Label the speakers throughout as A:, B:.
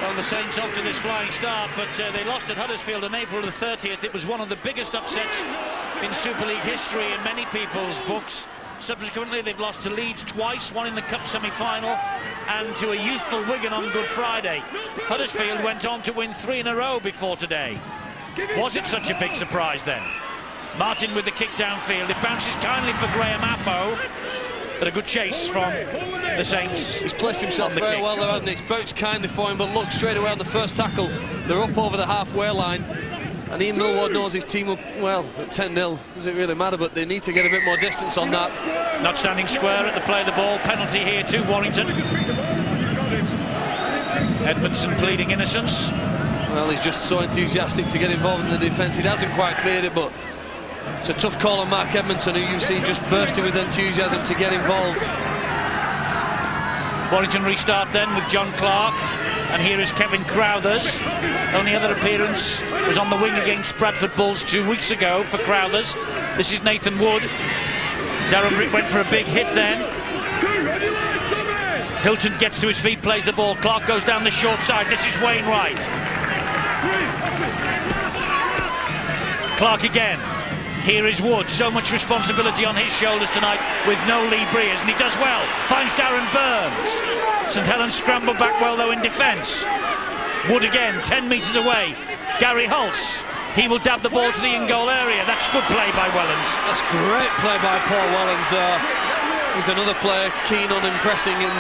A: Well, the Saints off to this flying start, but they lost at Huddersfield on April the 30th. It was one of the biggest upsets in Super League history in many people's books. Subsequently, they've lost to Leeds twice, one in the Cup semi-final and to a youthful Wigan on Good Friday. Huddersfield went on to win 3 in a row before today. Was it such a big surprise then? Martin with the kick downfield. It bounces kindly for Graham Appo, but a good chase from the Saints.
B: He's placed himself very well there, hasn't he? It's bounced kindly for him, but look, straight away on the first tackle, they're up over the halfway line. And Ian Millward knows his team up well at 10-0. Does it really matter? But they need to get a bit more distance on that.
A: Not standing square at the play of the ball. Penalty here to Warrington. Edmondson pleading innocence.
B: Well, he's just so enthusiastic to get involved in the defence. He hasn't quite cleared it, but it's a tough call on Mark Edmondson, who you've seen just bursting with enthusiasm to get involved.
A: Warrington restart then with John Clark. And here is Kevin Crowthers. Only other appearance was on the wing against Bradford Bulls 2 weeks ago for Crowthers. This is Nathan Wood. Darren Britt went for a big hit then. Hilton gets to his feet, plays the ball. Clark goes down the short side. This is Wainwright. Clark again. Here is Wood. So much responsibility on his shoulders tonight with no Lee Breers, and he does well. Finds Darren Burns. St Helens scrambled back well though in defence. Wood again, 10 metres away. Gary Hulse. He will dab the ball to the in-goal area. That's good play by Wellens.
B: That's great play by Paul Wellens there. He's another player keen on impressing and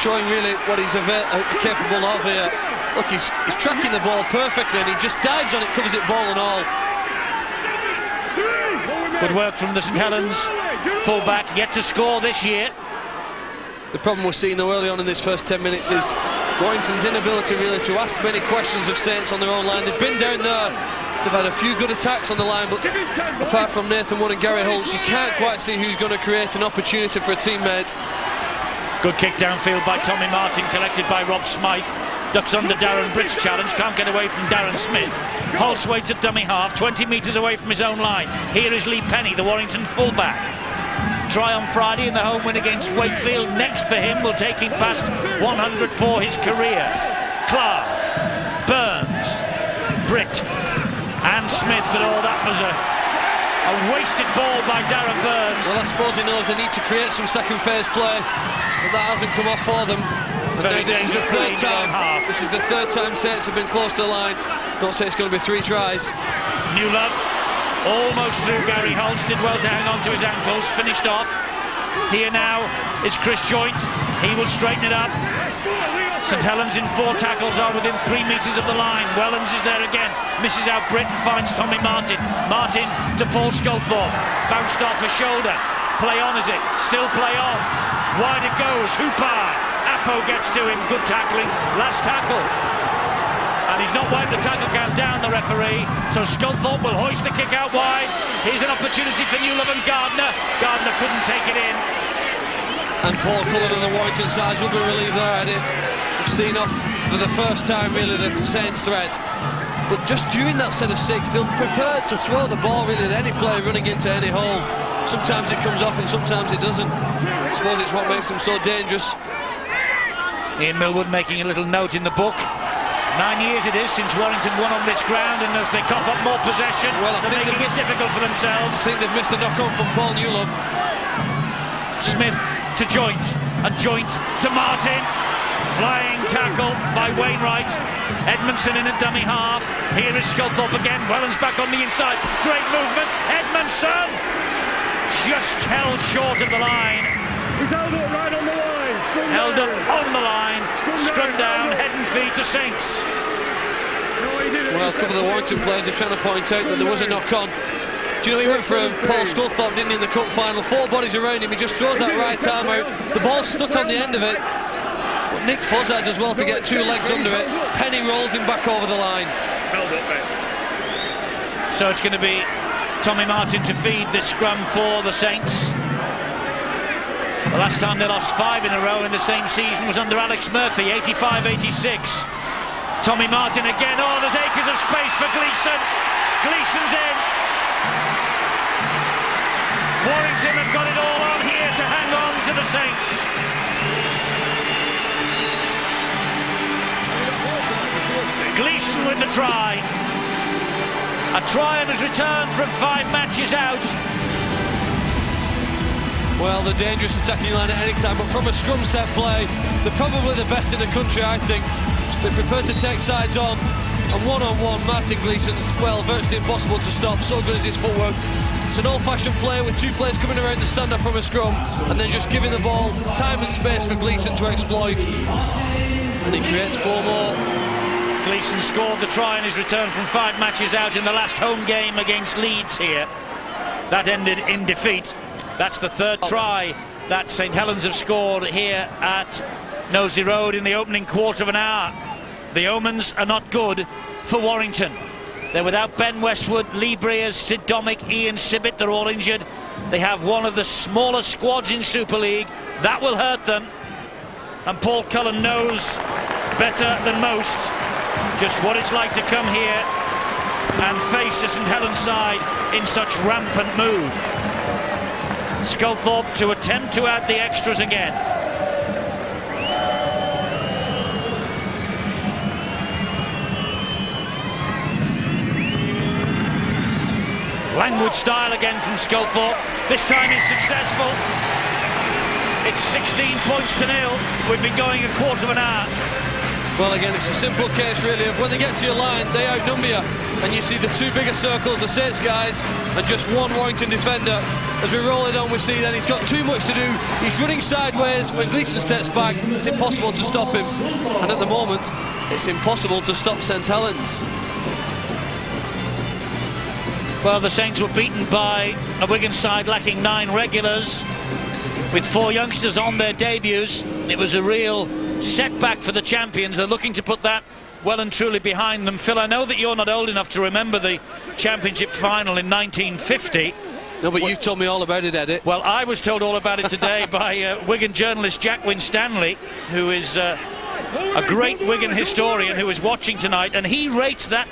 B: showing really what he's capable of here. Look, he's tracking the ball perfectly and he just dives on it, covers it ball and all.
A: Good work from the St Helens full-back, yet to score this year.
B: The problem we're seeing though early on in this first 10 minutes is Warrington's inability really to ask many questions of Saints on their own line. They've been down there, they've had a few good attacks on the line, but apart from Nathan Wood and Gary Hulse, you can't quite see who's going to create an opportunity for a teammate.
A: Good kick downfield by Tommy Martin, collected by Rob Smythe. Ducks under Darren Britt's challenge, can't get away from Darren Smith. Hulse waits at dummy half, 20 metres away from his own line. Here is Lee Penny, the Warrington fullback. Try on Friday in the home win against Wakefield. Next for him will take him past 100 for his career. Clark, Burns, Britt and Smith, but that was a wasted ball by Darren Burns.
B: Well, I suppose he knows they need to create some second phase play, but that hasn't come off for them. And now this is the third time. This is the third time Saints have been close to the line. Don't say it's going to be 3 tries.
A: Newlove almost through Gary Hulse, did well to hang on to his ankles, finished off. Here now is Chris Joint. He will straighten it up. St Helens in 4 tackles are within 3 metres of the line. Wellens is there again, misses out Britt and finds Tommy Martin. Martin to Paul Sculthorpe, bounced off a shoulder. Play on is it? Still play on. Wide it goes, Hooper. Appo gets to him, good tackling. Last tackle. And he's not wiped the tackle count down, the referee. So Sculthorpe will hoist the kick out wide. Here's an opportunity for Newlove and Gardner. Gardner couldn't take it in.
B: And Paul Cullen on the Warrington side will be relieved there, Eddie. We've seen off for the first time really the Saints threat. But just during that set of 6, they'll prepare to throw the ball really at any player running into any hole. Sometimes it comes off and sometimes it doesn't. I suppose it's what makes them so dangerous.
A: Ian Millward making a little note in the book. 9 years it is since Warrington won on this ground, and as they cough up more possession, they're making it difficult for themselves.
B: I think they've missed the knock-on from Paul Newlove.
A: Smith to Joint, and Joint to Martin. Flying tackle by Wainwright. Edmondson in a dummy half. Here is Sculthorpe again. Wellens back on the inside. Great movement. Edmondson just held short of the line.
C: He's held up right on the line.
A: Held up on the line. Scrum down, head and feet to Saints.
B: Well, a couple of the Warrington players are trying to point out that there was a knock-on. Do you know he went for a Paul Sculthorpe, didn't he, in the cup final? 4 bodies around him, he just throws that right arm out. The ball's stuck on the end of it. But Nick Fozzard does well to get 2 legs under it. Penny rolls him back over the line.
A: So it's going to be Tommy Martin to feed this scrum for the Saints. The last time they lost 5 in a row in the same season was under Alex Murphy, 85-86. Tommy Martin again. Oh, there's acres of space for Gleeson. Gleeson's in. Warrington have got it all on here to hang on to the Saints. with the try. A try on his return from 5 matches out.
B: Well, they're dangerous attacking line at any time, but from a scrum set play, they're probably the best in the country, I think. They're prepared to take sides on, and one-on-one, Martin Gleeson's, well, virtually impossible to stop, so good is his footwork. It's an old-fashioned play with 2 players coming around the stand-up from a scrum, and then just giving the ball time and space for Gleeson to exploit. And he creates 4 more.
A: Gleeson scored the try in his return from 5 matches out in the last home game against Leeds here. That ended in defeat. That's the 3rd try that St Helens have scored here at Nosey Road in the opening quarter of an hour. The omens are not good for Warrington. They're without Ben Westwood, Lee Breers, Sid Domick, Ian Sibbett. They're all injured. They have one of the smallest squads in Super League. That will hurt them. And Paul Cullen knows better than most just what it's like to come here and face a St Helens side in such rampant mood. Sculthorpe to attempt to add the extras again. Languid style again from Sculthorpe. This time he's successful. It's 16 points to 0. We've been going a quarter of an hour.
B: Well, again, it's a simple case, really, of when they get to your line, they outnumber you. And you see the 2 bigger circles, the Saints guys, and just 1 Warrington defender. As we roll it on, we see that he's got too much to do. He's running sideways. When Gleeson steps back, it's impossible to stop him. And at the moment, it's impossible to stop St Helens.
A: Well, the Saints were beaten by a Wigan side lacking 9 regulars, with 4 youngsters on their debuts. It was a real setback for the champions. They're looking to put that well and truly behind them. Phil, I know that you're not old enough to remember the championship final in 1950.
B: No, but you've told me all about it, Eddie.
A: Well, I was told all about it today by Wigan journalist Jack Winstanley, who is a great Wigan historian who is watching tonight, and he rates that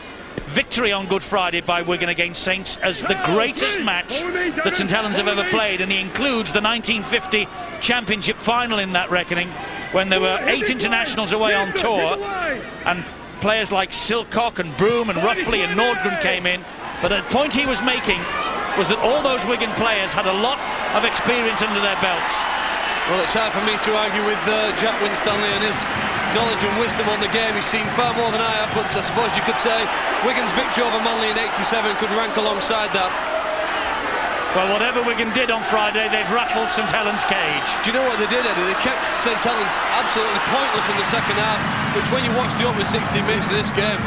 A: victory on Good Friday by Wigan against Saints as the greatest match that St Helens have ever played, and he includes the 1950 championship final in that reckoning, when there were 8 internationals away on tour, and players like Silcock and Broom and Ruffley and Nordgren came in. But the point he was making was that all those Wigan players had a lot of experience under their belts.
B: Well, it's hard for me to argue with Jack Winstanley and his knowledge and wisdom on the game. He's seen far more than I have, but I suppose you could say Wigan's victory over Manly in '87 could rank alongside that.
A: Well, whatever Wigan did on Friday, they've rattled St Helens' cage.
B: Do you know what they did, Eddie? They kept St Helens absolutely pointless in the second half, which when you watch the opening 60 minutes of this game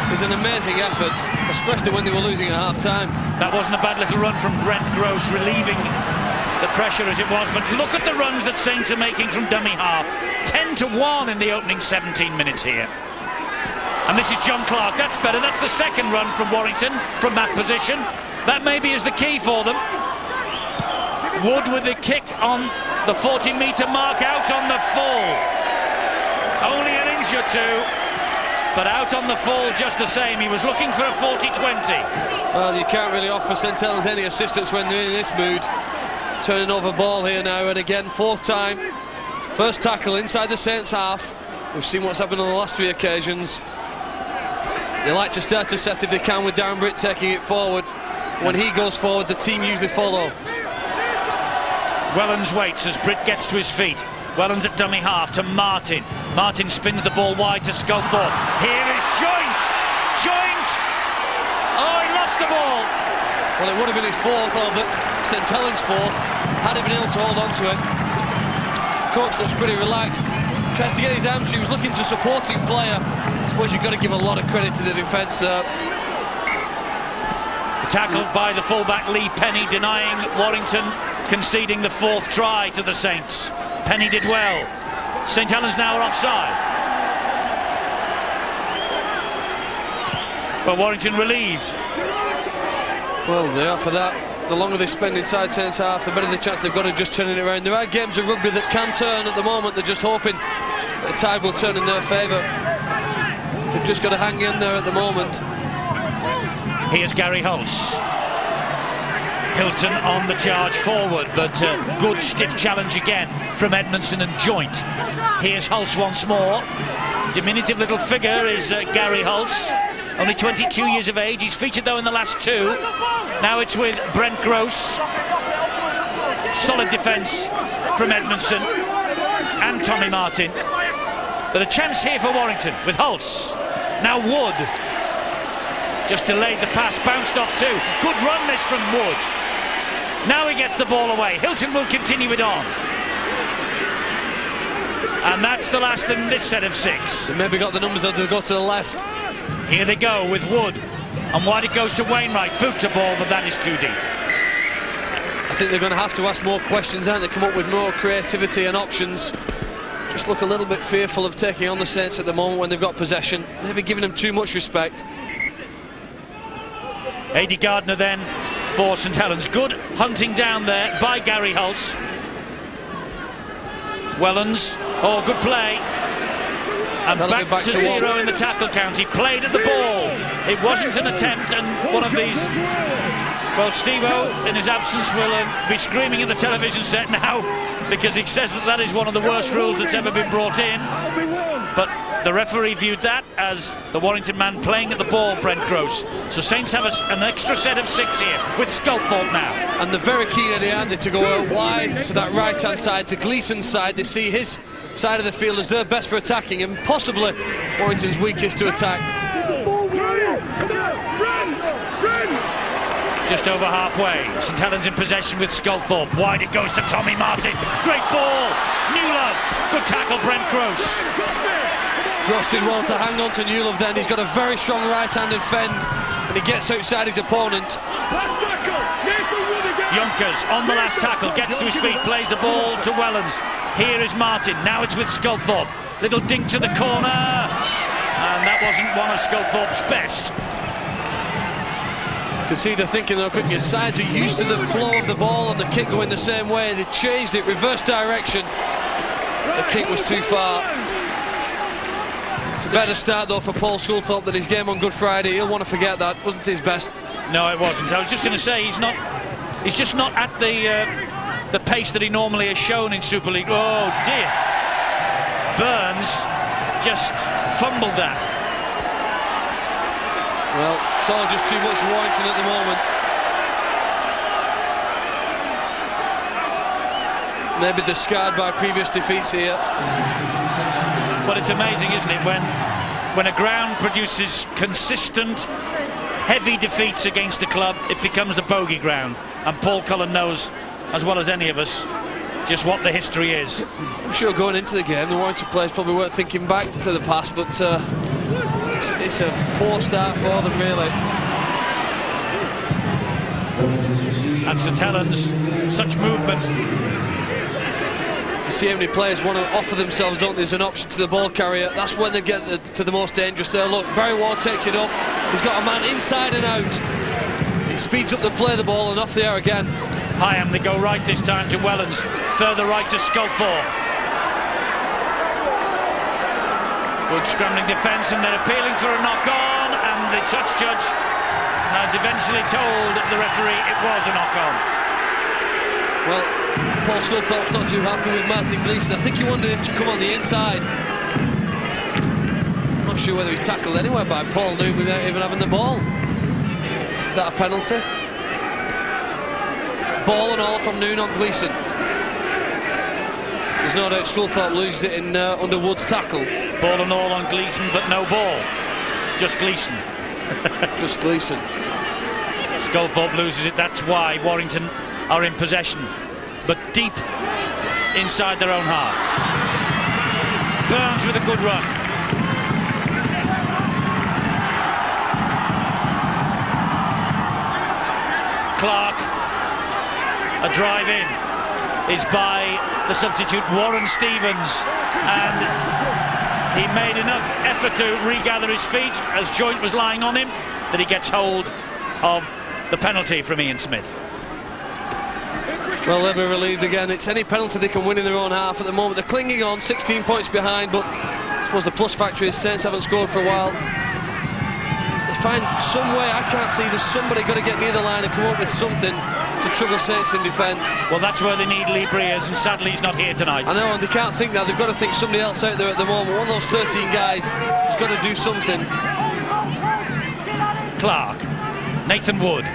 B: is an amazing effort, especially when they were losing at half-time.
A: That wasn't a bad little run from Brent Gross, relieving the pressure as it was, but look at the runs that Saints are making from dummy half. 10-1 in the opening 17 minutes here. And this is John Clark. That's better. That's the second run from Warrington from that position. That maybe is the key for them. Wood with the kick on the 40-metre mark, out on the full. Only an inch or 2, but out on the full just the same. He was looking for a 40-20.
B: Well, you can't really offer St Helens any assistance when they're in this mood. Turning over ball here now, and again, 4th time. First tackle inside the Saints half. We've seen what's happened on the last 3 occasions. They like to start a set if they can with Darren Britt taking it forward. When he goes forward, the team usually follow.
A: Wellens waits as Britt gets to his feet. Wellens at dummy half to Martin. Martin spins the ball wide to Sculthorpe. Here is Joint! Joint! Oh, he lost the ball!
B: Well, it would have been his 4th, or St Helens' 4th, had he been able to hold on to it. Coach looks pretty relaxed. Tries to get his arms free. He was looking to supporting player. I suppose you've got to give a lot of credit to the defence there.
A: Tackled by the fullback Lee Penny, denying Warrington conceding the 4th try to the Saints. Penny did well. St Helens now are offside. Well, Warrington relieved.
B: Well, they are for that. The longer they spend inside Saints half, the better the chance they've got of just turning it around. There are games of rugby that can turn at the moment. They're just hoping that the tide will turn in their favour. They've just got to hang in there at the moment.
A: Here's Gary Hulse. Hilton on the charge forward, but good stiff challenge again from Edmondson and Joint. Here's Hulse once more. Diminutive little figure is Gary Hulse. only 22 years of age. He's featured though in the last two. Now it's with Brent Gross. Solid defence from Edmondson and Tommy Martin. But a chance here for Warrington with Hulse. Now Wood. Just delayed the pass, bounced off too. Good run this from Wood. Now he gets the ball away. Hilton will continue it on. And that's the last in this set of 6.
B: They maybe got the numbers on to go to the left.
A: Here they go with Wood. And wide it goes to Wainwright. Boot to ball, but that is too deep.
B: I think they're going to have to ask more questions, aren't they? Come up with more creativity and options. Just look a little bit fearful of taking on the Saints at the moment when they've got possession. Maybe giving them too much respect.
A: Aidy Gardner then for St Helens. Good hunting down there by Gary Hulse. Wellens, oh, good play. And back to 0 in the tackle count. He played at the ball. It wasn't an attempt, and one of these... Well, Steve-O, in his absence, will be screaming at the television set now because he says that is one of the worst rules that's ever been brought in. But the referee viewed that as the Warrington man playing at the ball, Brent Gross. So Saints have an extra set of 6 here with Sculthorpe now.
B: And they're very keen at the end to go out wide to that right-hand side, to Gleeson's side. They see his side of the field as their best for attacking and possibly Warrington's weakest to attack.
A: Just over halfway. St Helens in possession with Sculthorpe. Wide it goes to Tommy Martin. Great ball. Newlove. Good tackle, Brent Gross.
B: Gross did well to hang on to Newlove then. He's got a very strong right-handed fend and he gets outside his opponent.
A: Junkers on the last tackle. Gets to his feet. Plays the ball to Wellens. Here is Martin. Now it's with Sculthorpe. Little dink to the corner. And that wasn't one of Sculthorpe's best.
B: You can see they're thinking though quickly. Sides are used to the flow of the ball and the kick going the same way. They changed it, reverse direction. The kick was too far. It's a better start though for Paul Sculthorpe than his game on Good Friday. He'll want to forget that. Wasn't his best.
A: No, it wasn't. I was just going to say he's just not at the pace that he normally has shown in Super League. Oh dear. Burns just fumbled that.
B: Well, it's all just too much for Warrington at the moment. Maybe they're scarred by previous defeats here.
A: Well, it's amazing, isn't it, when a ground produces consistent, heavy defeats against a club, it becomes the bogey ground. And Paul Cullen knows, as well as any of us, just what the history is.
B: I'm sure going into the game, the Warrington players probably weren't thinking back to the past, but it's a poor start for them, really.
A: And St Helens, such movement.
B: You see how many players want to offer themselves, don't they, as an option to the ball carrier. That's when they get to the most dangerous there. Look, Barry Ward takes it up. He's got a man inside and out. It speeds up the play of the ball and off the air again.
A: Hyam, they go right this time to Wellens. Further right to Sculthorpe. Good scrambling defence, and they're appealing for a knock-on, and the touch judge has eventually told the referee it was a knock-on.
B: Well, Paul Sculthorpe's not too happy with Martin Gleeson. I think he wanted him to come on the inside. I'm not sure whether he's tackled anywhere by Paul Noon without even having the ball. Is that a penalty? Ball and all from Noon on Gleeson. There's no doubt Sculthorpe loses it in under Wood's tackle.
A: Ball and all on Gleeson, but no ball. Just Gleeson.
B: Just Gleeson.
A: Sculthorpe loses it. That's why Warrington are in possession, but deep inside their own half. Burns with a good run. Clark, a drive in is by the substitute Warren Stevens, and he made enough effort to regather his feet as Joint was lying on him that he gets hold of the penalty from Ian Smith.
B: Well, they'll be relieved again. It's any penalty they can win in their own half at the moment. They're clinging on, 16 points behind, but I suppose the plus factor is Saints haven't scored for a while. They find some way, I can't see, there's somebody got to get near the line and come up with something to trouble Saints in defence.
A: Well, that's where they need Lee Breers, and sadly he's not here tonight.
B: I know, and they can't think that. They've got to think somebody else out there at the moment. One of those 13 guys has got to do something.
A: Clark, Nathan Wood,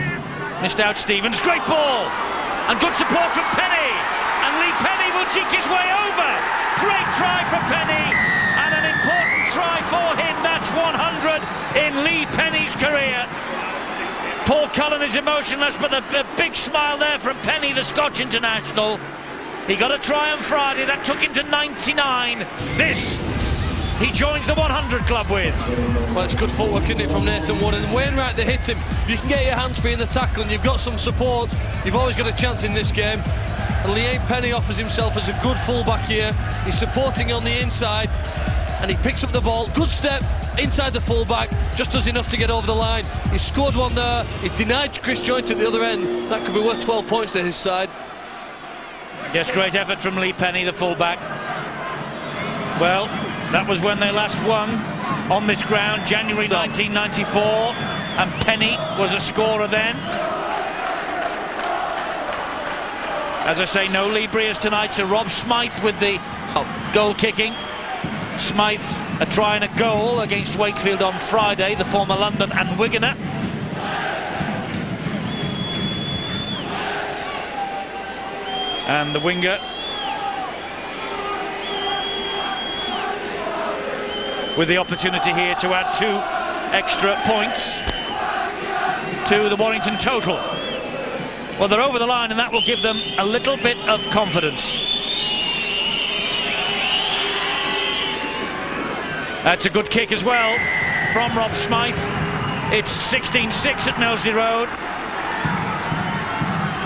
A: missed out Stevens, great ball, and good support from Penny, and Lee Penny will cheek his way over. Great try from Penny, and an important try for him. That's 100 in Lee Penny's career. Paul Cullen is emotionless, but a big smile there from Penny, the Scotch international. He got a try on Friday, that took him to 99. This he joins the 100 club with.
B: Well, it's good footwork, isn't it, from Nathan Wood, and Wainwright that hits him. If you can get your hands free in the tackle and you've got some support, you've always got a chance in this game. And Liam Penny offers himself as a good fullback here. He's supporting on the inside, and he picks up the ball. Good step inside the fullback, just does enough to get over the line. He's scored one there. He's denied Chris Joynt at the other end. That could be worth 12 points to his side.
A: Yes, great effort from Lee Penny, the fullback. Well, that was when they last won on this ground, January 1994, and Penny was a scorer then. As I say, no Lee Breers tonight, so Rob Smythe with the goal kicking. Smythe a try and a goal against Wakefield on Friday, the former London and Wiganer. And the winger with the opportunity here to add 2 extra points to the Warrington total. Well, they're over the line, and that will give them a little bit of confidence. That's a good kick as well from Rob Smythe. It's 16-6 at Knowsley Road.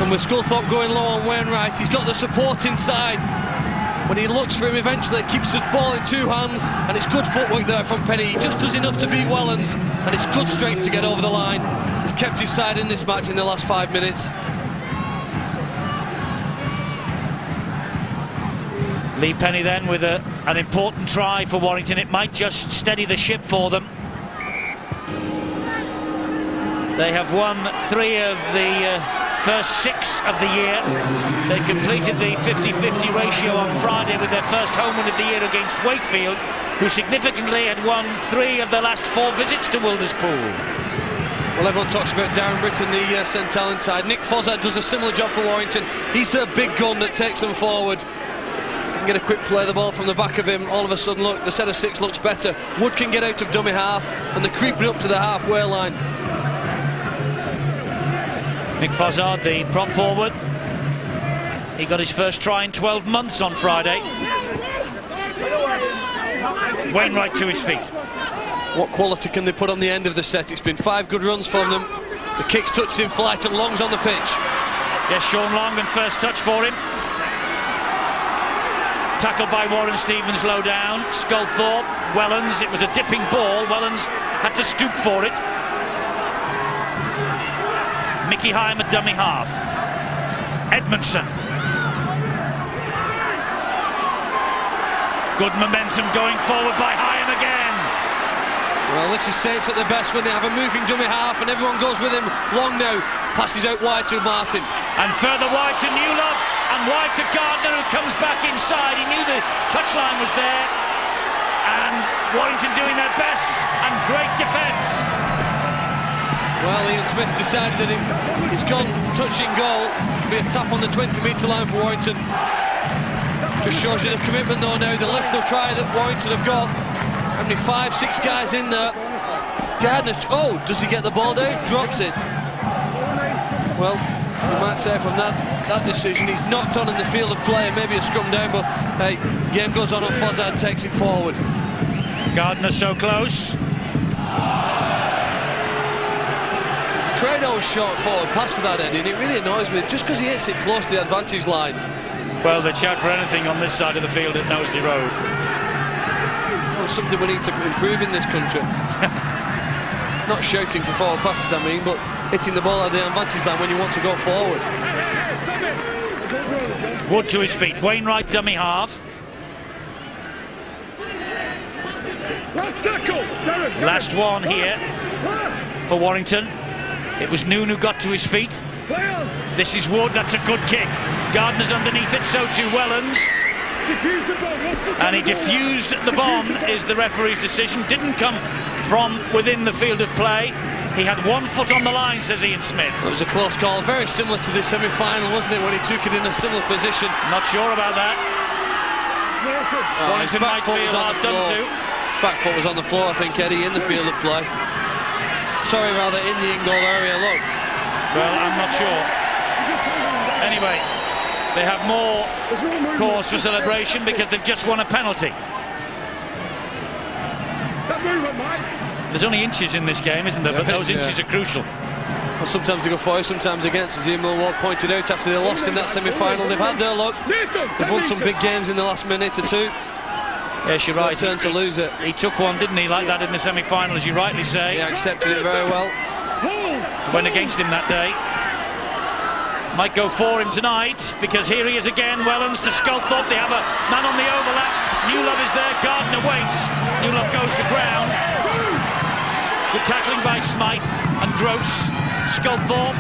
B: And with Sculthorpe going low on Wainwright, he's got the support inside. When he looks for him eventually, keeps the ball in 2 hands, and it's good footwork there from Penny. He just does enough to beat Wellens, and it's good strength to get over the line. He's kept his side in this match in the last 5 minutes.
A: Lee Penny then with an important try for Warrington. It might just steady the ship for them. They have won 3 of the first 6 of the year. They completed the 50-50 ratio on Friday with their first home win of the year against Wakefield, who significantly had won 3 of their last 4 visits to Wilderspool.
B: Well, everyone talks about Darren Britton, the St Helens side. Nick Fozzard does a similar job for Warrington. He's their big gun that takes them forward. Get a quick play the ball from the back of him. All of a sudden, look, the set of 6 looks better. Wood can get out of dummy half, and they're creeping up to the halfway line.
A: Nick Fozzard, the prop forward. He got his first try in 12 months on Friday. Wainwright to his feet.
B: What quality can they put on the end of the set? It's been 5 good runs from them. The kick's touched in flight, and Long's on the pitch.
A: Yes, Sean Long, and first touch for him. Tackled by Warren Stevens low down. Sculthorpe, Wellens, it was a dipping ball. Wellens had to stoop for it. Mickey Hyam at dummy half. Edmondson. Good momentum going forward by Hyam again.
B: Well, this is Saints at the best when they have a moving dummy half and everyone goes with him. Long now passes out wide to Martin.
A: And further wide to Newlove, and wide to Gardner, who comes back inside. He knew the touchline was there. And Warrington doing their best, and great defence.
B: Well, Ian Smith decided that he's gone touching goal. It'll be a tap on the 20-metre line for Warrington. Just shows you the commitment though now, the lift of try that Warrington have got. How many 5, 6 guys in there? Gardner, oh, does he get the ball down? Drops it. Well, you might say from that decision, he's knocked on in the field of play, and maybe a scrum down, but hey, game goes on and Fozzard takes it forward.
A: Gardner so close.
B: Crowd always short forward pass for that, Eddie, and it really annoys me, just because he hits it close to the advantage line.
A: Well, they'd shout for anything on this side of the field at Knowsley Road.
B: Well, something we need to improve in this country. Not shouting for forward passes, I mean, but hitting the ball at the advantage line when you want to go forward.
A: Wood to his feet. Wainwright dummy half.
C: Last
A: one here for Warrington. It was Noon who got to his feet.
C: Clear.
A: This is Wood, that's a good kick. Gardner's underneath it, so too Wellens.
C: Defuse the bomb.
A: And he diffused the bomb, is the referee's decision. Didn't come from within the field of play. He had 1 foot on the line, says Ian Smith.
B: It was a close call, very similar to the semi-final, wasn't it, when he took it in a similar position.
A: Not sure about that.
B: His back foot was on the floor. Back foot was on the floor, I think, Eddie, in the field of play. Sorry, rather, in the in-goal area, look.
A: Well, I'm not sure. Anyway, they have more cause for celebration because they've just won a penalty. There's only inches in this game, isn't there? But those inches are crucial.
B: Well, sometimes they go for you, sometimes against. As Ian Millwall pointed out, after they lost in that semi-final, they've had their luck. They've won some big games in the last minute or two.
A: Yes, you're right.
B: Turn to lose it.
A: He took one, didn't he, like that in the semi-final, as you rightly say.
B: He accepted it very well.
A: Went against him that day. Might go for him tonight, because here he is again. Wellens to Sculthorpe. They have a man on the overlap. Newlove is there. Gardner waits. Newlove goes to ground. Good tackling by Smythe and Gross. Sculthorpe.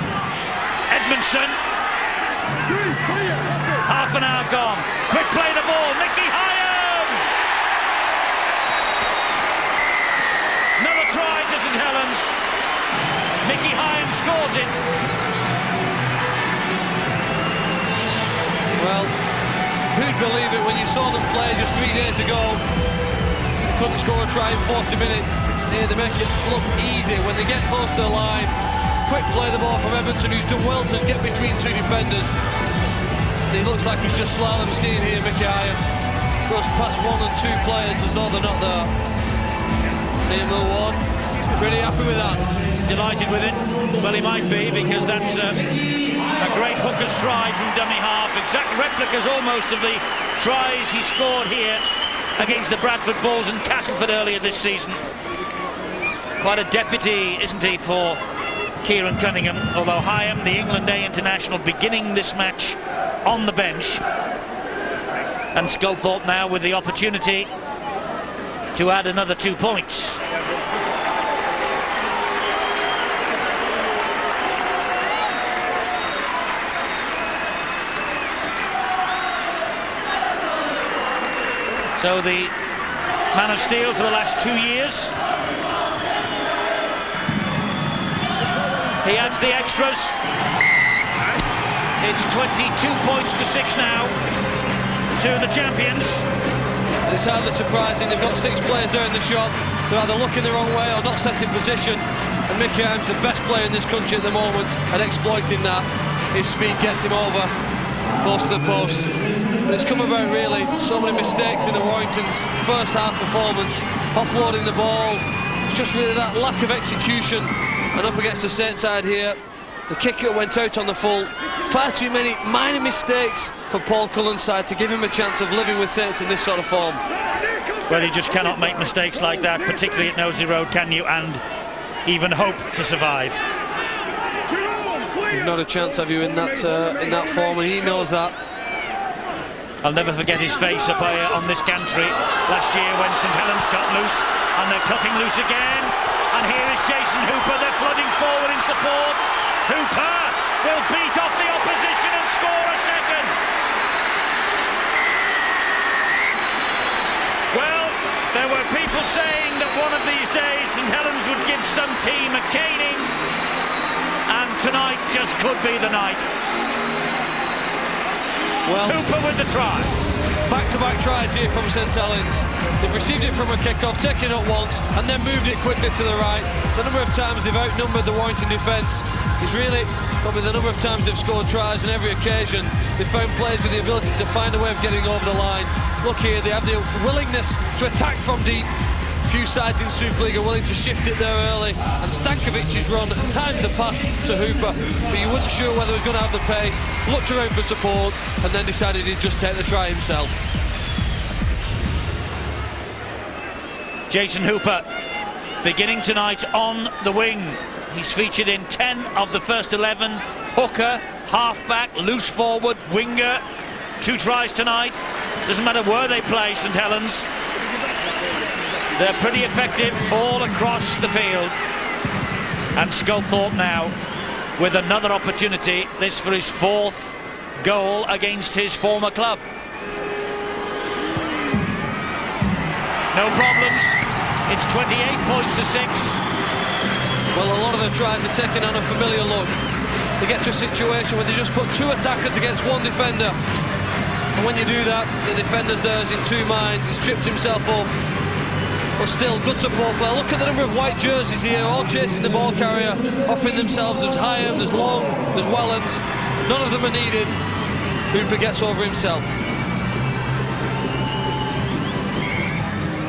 A: Edmondson. Half an hour gone. Quick play the ball. Mickey Hyam. Another try to St Helens. Mickey Hyam scores it.
B: Well, who'd believe it when you saw them play just 3 days ago? Couldn't score a try in 40 minutes. Here they make it look easy when they get close to the line. Quick play the ball from Edmondson, who's done well to get between 2 defenders. He looks like he's just slalom skiing here, Mickey Hyam. Goes past 1 and 2 players as though they're not there. Ian Millwall, he's pretty happy with that.
A: Delighted with it. Well, he might be, because that's a great hooker's try from dummy half. Exact replicas almost of the tries he scored here against the Bradford Bulls and Castleford earlier this season. Quite a deputy, isn't he, for Kieran Cunningham, although Hyam, the England A international, beginning this match on the bench. And Sculthorpe now with the opportunity to add another 2 points. So the man of steel for the last 2 years. He adds the extras. It's 22 points to 6 now to the champions.
B: It's hardly surprising. They've got 6 players there in the shot. They're either looking the wrong way or not set in position. And Mickey Hyam's the best player in this country at the moment, and exploiting that. His speed gets him over close to the post. But it's come about really so many mistakes in the Warrington's first half performance, offloading the ball. It's just really that lack of execution. And up against the Saints side here, the kicker went out on the full. Far too many minor mistakes for Paul Cullen's side to give him a chance of living with Saints in this sort of form.
A: Well, you just cannot make mistakes like that, particularly at Nosey Road, can you? And even hope to survive.
B: You've not a chance, have you, in that form, and he knows that.
A: I'll never forget his face up here on this gantry last year when St Helens cut loose, and they're cutting loose again. And here is Jason Hooper. They're flooding forward in support. Hooper will beat off the opposition and score a second. Well, there were people saying that one of these days St Helens would give some team a caning, and tonight just could be the night.
B: Well,
A: Hooper with the try.
B: Back-to-back tries here from St Helens. They've received it from a kick-off, taken it once, and then moved it quickly to the right. The number of times they've outnumbered the Warrington defence is really probably the number of times they've scored tries, and every occasion they've found players with the ability to find a way of getting over the line. Look here, they have the willingness to attack from deep. Few sides in Super League are willing to shift it there early, and Stankovic's run at times a pass to Hooper, but you weren't sure whether he was going to have the pace. Looked around for support and then decided he'd just take the try himself.
A: Jason Hooper beginning tonight on the wing. He's featured in 10 of the first 11. Hooker, halfback, loose forward, winger. 2 tries tonight. Doesn't matter where they play, St Helens. They're pretty effective all across the field. And Sculthorpe now with another opportunity, this for his 4th goal against his former club. No problems. It's 28 points to 6.
B: Well, a lot of the tries are taking on a familiar look. They get to a situation where they just put 2 attackers against 1 defender. And when you do that, the defender's there is in 2 minds. He's tripped himself up. But still, good support play. Look at the number of white jerseys here, all chasing the ball carrier, offering themselves. There's Hyam, there's Long, there's Wellens. None of them are needed. Hooper gets over himself.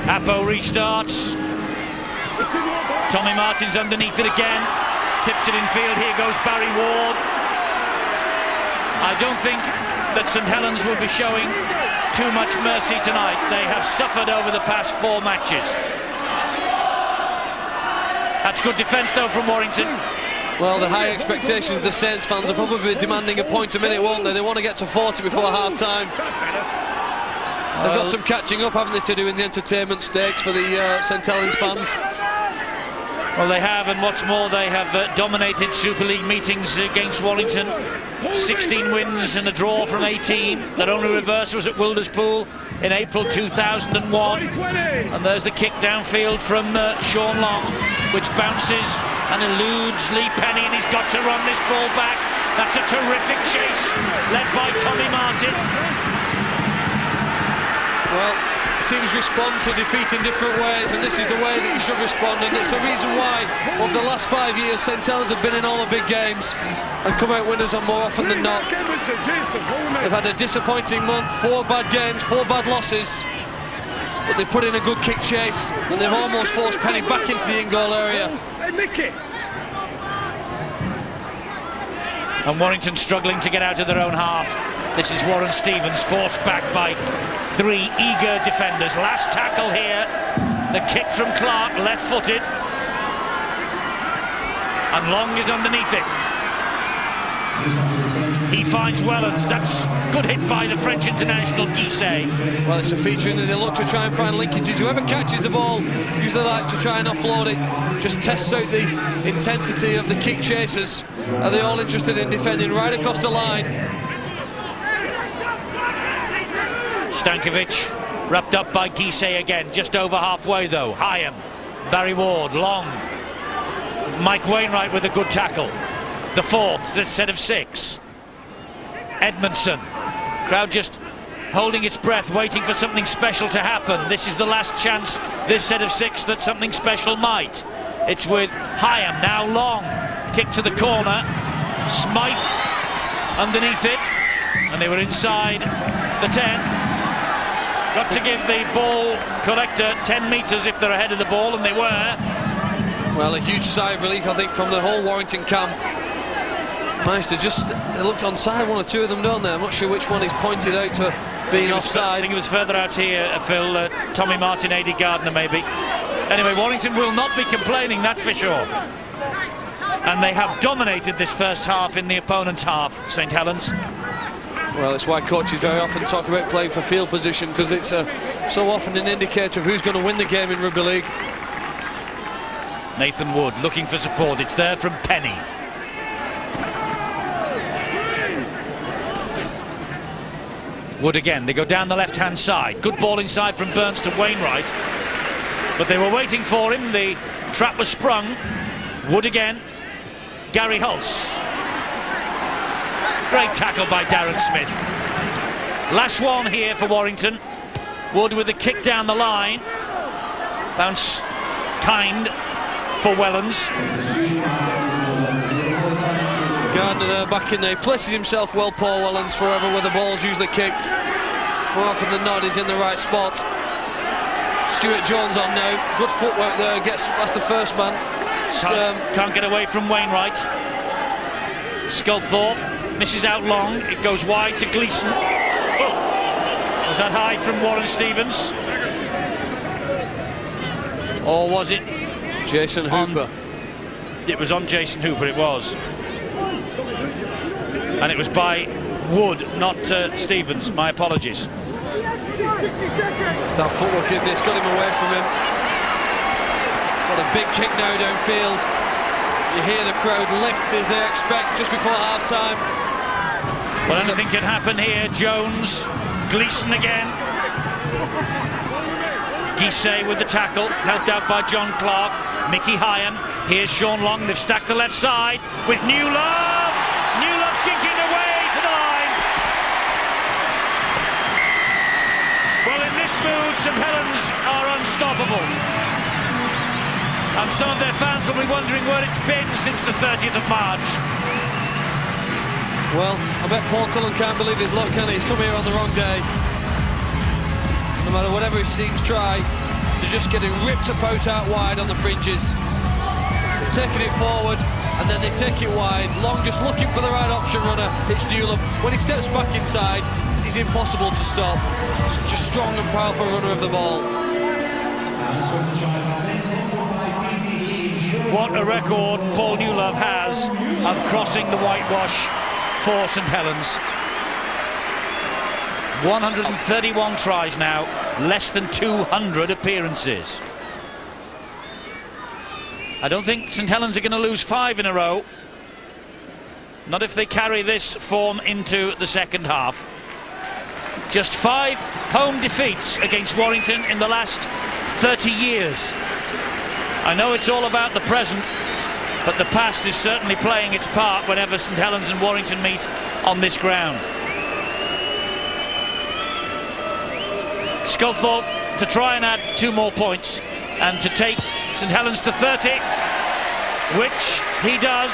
A: Apo restarts. Tommy Martin's underneath it again. Tips it in field. Here goes Barry Ward. I don't think that St Helens will be showing too much mercy tonight. They have suffered over the past 4 matches. That's good defence though from Warrington.
B: Well, the high expectations of the Saints fans are probably demanding a point a minute, won't they? They want to get to 40 before half-time. They've got some catching up, haven't they, to do in the entertainment stakes for the St Helens fans?
A: Well, they have, and what's more, they have dominated Super League meetings against Warrington. 16 wins and a draw from 18. Their only reverse was at Wilderspool in April 2001. And there's the kick downfield from Sean Long, which bounces and eludes Lee Penny, and he's got to run this ball back. That's a terrific chase, led by Tommy Martin.
B: Well, teams respond to defeat in different ways, and this is the way that you should respond, and it's the reason why over the last 5 years St Helens have been in all the big games and come out winners on more often than not. They've had a disappointing month, 4 bad games, 4 bad losses, but they put in a good kick chase and they've almost forced Penny back into the in-goal area.
A: And Warrington struggling to get out of their own half. This is Warren Stevens, forced back by 3 eager defenders. Last tackle here. The kick from Clark, left-footed. And Long is underneath it. He finds Wellens. That's good hit by the French international Guisset.
B: Well, it's a feature in that they look to try and find linkages. Whoever catches the ball usually likes to try and offload it. Just tests out the intensity of the kick chasers. Are they all interested in defending right across the line?
A: Stankovic wrapped up by Guisset again, just over halfway though. Hyam, Barry Ward, Long, Mike Wainwright with a good tackle. The 4th, this set of 6. Edmondson, crowd just holding its breath, waiting for something special to happen. This is the last chance, this set of 6, that something special might. It's with Hyam, now Long, kick to the corner, Smythe underneath it, and they were inside the 10. Got to give the ball collector 10 metres if they're ahead of the ball, and they were.
B: Well, a huge sigh of relief, I think, from the whole Warrington camp. Managed to just, they looked onside, 1 or 2 of them, don't they? I'm not sure which one he's pointed out to being offside.
A: I think it was further out here, Phil. Tommy Martin, A.D. Gardner, maybe. Anyway, Warrington will not be complaining, that's for sure. And they have dominated this first half in the opponent's half, St Helens.
B: Well, it's why coaches very often talk about playing for field position, because it's so often an indicator of who's going to win the game in rugby league.
A: Nathan Wood looking for support. It's there from Penny. Wood again. They go down the left-hand side. Good ball inside from Burns to Wainwright. But they were waiting for him. The trap was sprung. Wood again. Gary Hulse. Great tackle by Darren Smith. Last one here for Warrington. Wood with a kick down the line. Bounce kind for Wellens.
B: Gardner there back in there. He places himself well, Paul Wellens, forever where the ball's usually kicked. More often than not, he's in the right spot. Stuart Jones on now. Good footwork there. That's the first man.
A: Can't get away from Wainwright. Sculthorpe misses out Long. It goes wide to Gleeson. Oh. Was that high from Warren Stevens? Or was it
B: Jason Hooper?
A: It was on Jason Hooper, it was. And it was by Wood, not Stevens. My apologies.
B: It's that footwork, isn't it? It's got him away from him. Got a big kick now downfield. You hear the crowd lift as they expect just before half-time.
A: Well, anything can happen here. Jones, Gleeson again. Guisset with the tackle, helped out by John Clark. Mickey Hyan, here's Sean Long. They've stacked the left side with New Love. New Love chinking away to the line. Well, in this mood, St Helens are unstoppable. And some of their fans will be wondering where it's been since the 30th of March.
B: Well, I bet Paul Cullen can't believe his luck, can he? He's come here on the wrong day. No matter whatever his teams try, they're just getting ripped out wide on the fringes. Taking it forward, and then they take it wide. Long just looking for the right option runner. It's Newland. When he steps back inside, he's impossible to stop. Such a strong and powerful runner of the ball.
A: What a record Paul Newlove has of crossing the whitewash for St Helens. 131 tries now, less than 200 appearances. I don't think St Helens are going to lose 5 in a row. Not if they carry this form into the second half. Just 5 home defeats against Warrington in the last 30 years. I know it's all about the present, but the past is certainly playing its part whenever St Helens and Warrington meet on this ground. Sculthorpe to try and add 2 more points and to take St Helens to 30, which he does.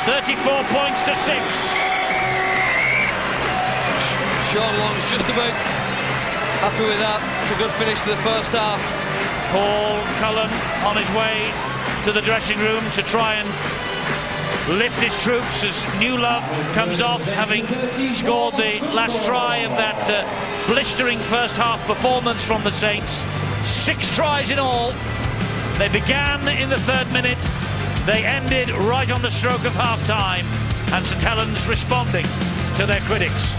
A: 34 points to 6.
B: Sean Long's just about happy with that. It's a good finish to the first half.
A: Paul Cullen on his way to the dressing room to try and lift his troops as New Love comes off, having scored the last try of that blistering first half performance from the Saints. 6 tries in all. They began in the 3rd minute, they ended right on the stroke of half-time, and St Helens responding to their critics.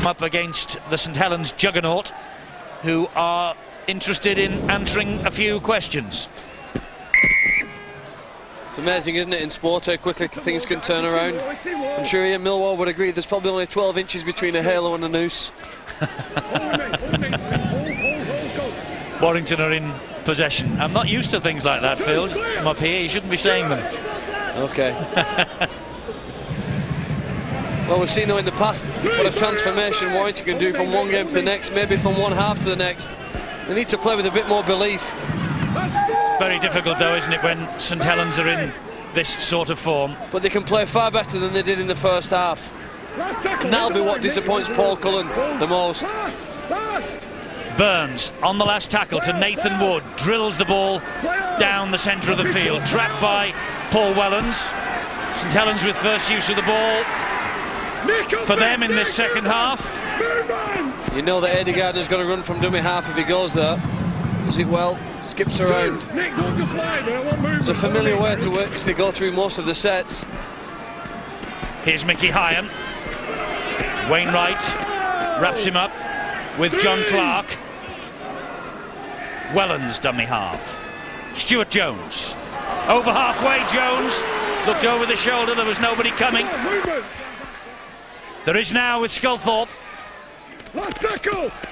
A: Up against the St Helens juggernaut, who are interested in answering a few questions.
B: It's amazing, isn't it, in sport, how quickly things can turn around. I'm sure Ian Millwall would agree there's probably only 12 inches between a halo and a noose.
A: Warrington are in possession. I'm not used to things like that, Phil. From up here, you shouldn't be saying them.
B: Okay. Well, we've seen though in the past what a transformation Warrington can do from one game to the next, maybe from one half to the next. They need to play with a bit more belief.
A: Very difficult though, isn't it, when St Helens are in this sort of form.
B: But they can play far better than they did in the first half. And that'll be what disappoints Paul Cullen the most.
A: Burns on the last tackle to Nathan Wood, drills the ball down the centre of the field, trapped by Paul Wellens. St Helens with first use of the ball for them in this second half.
B: You know that Eddie Gardner's going to run from dummy half if he goes there. Does it well, skips around. It's a familiar way to work as they go through most of the sets.
A: Here's Mickey Hyan. Wainwright wraps him up with John Clark. Wellens dummy half. Stuart Jones. Over halfway, Jones looked over the shoulder, there was nobody coming. There is now with Sculthorpe.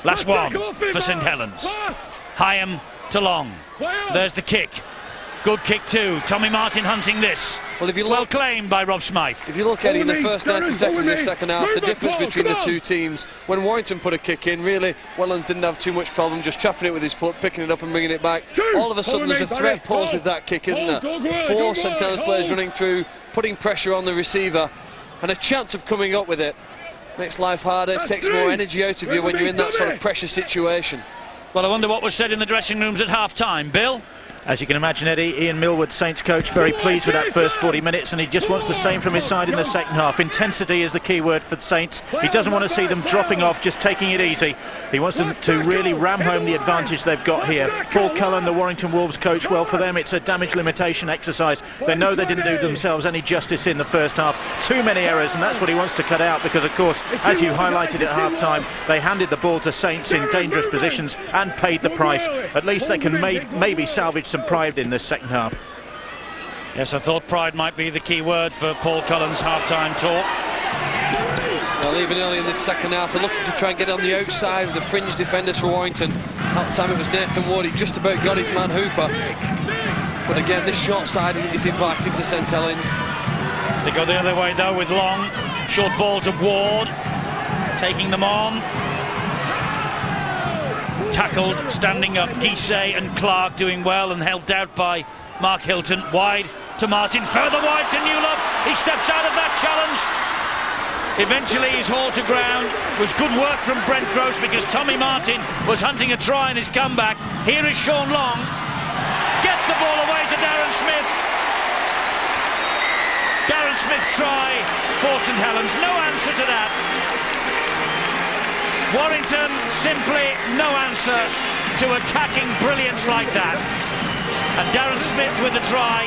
A: Last one for St Helens. Hyam to Long. There's the kick. Good kick too. Tommy Martin hunting this.
B: Well, if you
A: well claimed by Rob Smythe.
B: If you look at it in the first 90 seconds of the second half, the difference between the two teams, when Warrington put a kick in, really, Wellens didn't have too much problem just trapping it with his foot, picking it up and bringing it back. All of a sudden there's a threat posed with that kick, isn't there? 4 St Helens players running through, putting pressure on the receiver, and a chance of coming up with it. Makes life harder, takes more energy out of you when you're in that sort of pressure situation.
A: Well, I wonder what was said in the dressing rooms at half-time. Bill?
D: As you can imagine, Eddie, Ian Millwood, Saints coach, very pleased with that first 40 minutes, and he just wants the same from his side in the second half. Intensity is the key word for the Saints. He doesn't want to see them dropping off, just taking it easy. He wants them to really ram home the advantage they've got here. Paul Cullen, the Warrington Wolves coach, well, for them it's a damage limitation exercise. They know they didn't do themselves any justice in the first half. Too many errors, and that's what he wants to cut out, because, of course, as you highlighted at half-time, they handed the ball to Saints in dangerous positions and paid the price. At least they can maybe salvage some pride in this second half.
A: Yes, I thought pride might be the key word for Paul Cullen's half-time talk.
B: Well, even early in this second half, they're looking to try and get on the outside of the fringe defenders for Warrington. That time it was Nathan Wood. He just about got his man Hooper. But again, this short side is inviting to St Helens.
A: They go the other way though with Long. Short ball to Ward. Taking them on. Tackled, standing up, Guisset and Clark doing well and helped out by Mark Hilton. Wide to Martin, further wide to Newlove. He steps out of that challenge. Eventually he's hauled to ground. It was good work from Brent Gross because Tommy Martin was hunting a try in his comeback. Here is Sean Long. Gets the ball away to Darren Smith. Darren Smith's try for St Helens. No answer to that. Warrington simply no answer to attacking brilliance like that. And Darren Smith with the try.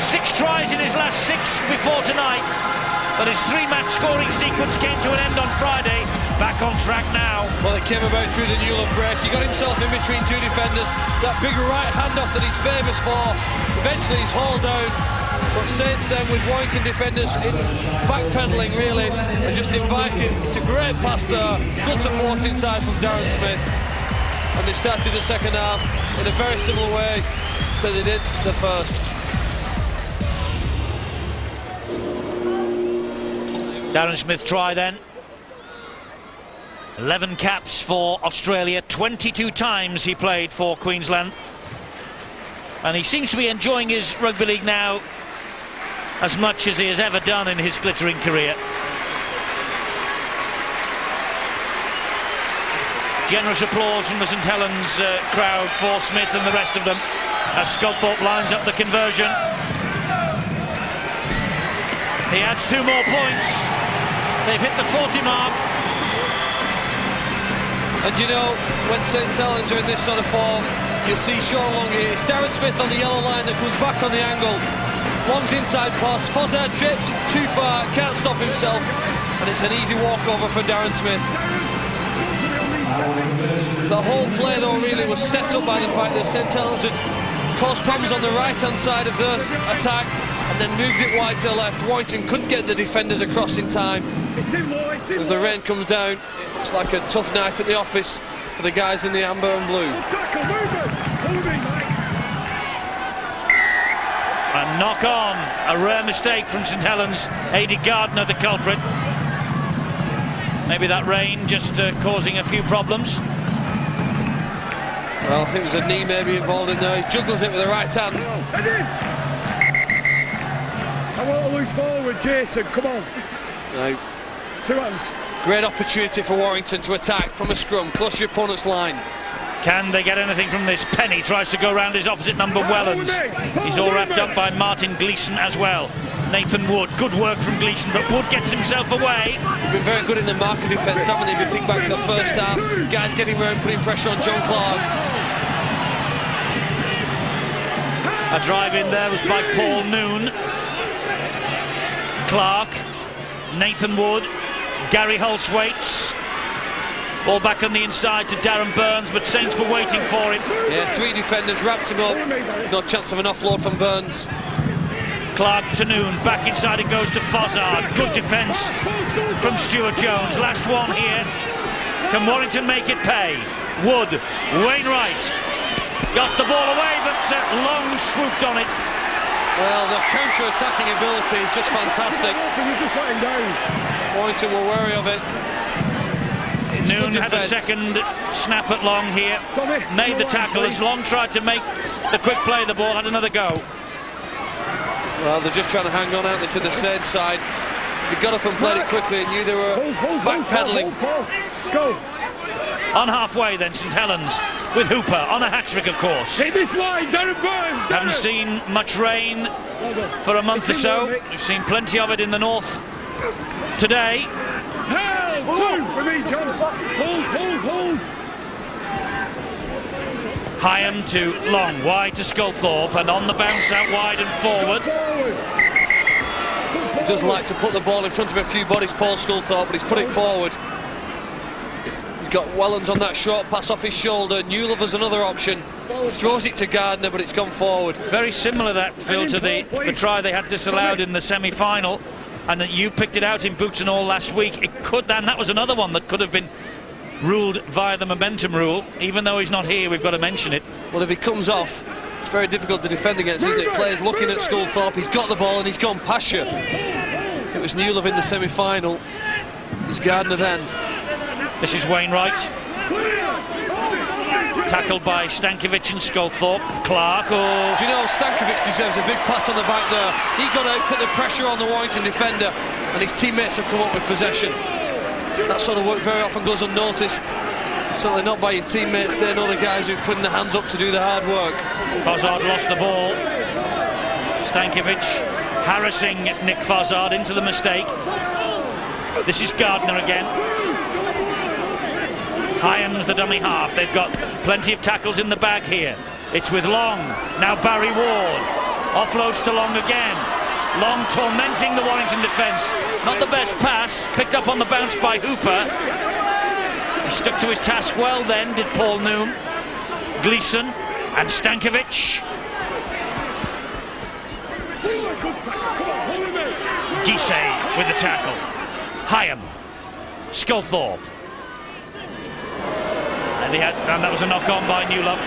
A: 6 tries in his last 6 before tonight. But his 3-match scoring sequence came to an end on Friday. Back on track now. Well, it came about through the Newlove break. He got himself in between 2 defenders. That big right handoff that he's famous for. Eventually he's hauled down. But Saints then with Warrington defenders in backpedaling really and just inviting. It's a great pass there. Good support inside from Darren Smith. And they started the second half in a very similar way to they did the first. Darren Smith try then. 11 caps for Australia, 22 times he played for Queensland. And he seems to be enjoying his rugby league now as much as he has ever done in his glittering career. Generous applause from the St Helens crowd for Smith and the rest of them as Sculthorpe lines up the conversion. He adds 2 more points. They've hit the 40 mark. And you know, when St Helens are in this sort of form, you'll see Sean Long here. It's Darren Smith on the yellow line that comes back on the angle. Long's inside pass. Fozzard trips too far, can't stop himself. And it's an easy walkover for Darren Smith. The whole play though really was set up by the fact that St Helens had caused problems on the right-hand side of the attack and then moved it wide to the left. Warrington couldn't get the defenders across in time. As the rain comes down, it looks like a tough night at the office for the guys in the amber and blue. A knock on, a rare mistake from St Helens. A.D. Gardner the culprit. Maybe that rain just causing a few problems.
B: Well, I think there's a knee maybe involved in there. He juggles it with the right hand.
C: I want to lose forward, Jason, come on.
B: No.
C: 2 hands.
B: Great opportunity for Warrington to attack from a scrum, close to your opponent's line.
A: Can they get anything from this? Penny tries to go around his opposite number, Wellens. He's all wrapped up by Martin Gleeson as well. Nathan Wood, good work from Gleeson, but Wood gets himself away.
B: They've been very good in the marker defence, haven't they? If you think back to the first half, guys getting around, putting pressure on John Clark.
A: A drive in there was by Paul Noon. Clark, Nathan Wood, Gary Holtz waits. Ball back on the inside to Darren Burns, but Saints were waiting for him.
B: Yeah, 3 defenders wrapped him up. No chance of an offload from Burns.
A: Clark to Noon, back inside it goes to Fozzard. Good defence from Stuart Jones. Last one here. Can Warrington make it pay? Wood, Wainwright. Got the ball away, but Long swooped on it.
B: Well, the counter-attacking ability is just fantastic. Warrington were wary of it.
A: Noon had a second snap at Long here. Made the tackle as Long tried to make the quick play. The ball had another go.
B: Well, they're just trying to hang on, aren't they, to the Saints side. They got up and played it quickly and knew they were backpedaling.
C: Go.
A: On halfway then, St Helens with Hooper on a hat-trick, of course.
C: Hit this line, Darren Burns.
A: Haven't seen much rain for a month or so. We've seen plenty of it in the north today.
C: Held 2 for me, John. Hold.
A: Hyam to Long, wide to Sculthorpe, and on the bounce out wide and forward.
B: He does like to put the ball in front of a few bodies, Paul Sculthorpe, but he's put it forward. He's got Wellens on that short pass off his shoulder. Newlove as another option. Throws it to Gardner, but it's gone forward.
A: Very similar, that, Phil, to the try they had disallowed in the semi-final, and that you picked it out in Boots and All last week. It could, and that was another one that could have been ruled via the momentum rule. Even though he's not here, we've got to mention it.
B: Well, if he comes off, it's very difficult to defend against, isn't it? Players looking at Sculthorpe, he's got the ball and he's gone past you. It was Newlove in the semi-final. It's Gardner then.
A: This is Wainwright. Tackled by Stankovic and Sculthorpe. Clark, oh...
B: Do you know, Stankovic deserves a big pat on the back there. He got out, put the pressure on the Warrington defender, and his teammates have come up with possession. That sort of work very often goes unnoticed. Certainly not by your teammates. They know the guys who're putting their hands up to do the hard work.
A: Fozzard lost the ball. Stankovic harassing Nick Fozzard into the mistake. This is Gardner again. Hyams the dummy half. They've got plenty of tackles in the bag here. It's with Long. Now Barry Ward. Offloads to Long again. Long tormenting the Warrington defence. Not the best pass. Picked up on the bounce by Hooper. He stuck to his task well then, did Paul Noon. Gleeson and Stankovic. Gissé with the tackle. Hyam. Sculthorpe. And that was a knock-on by Newlove.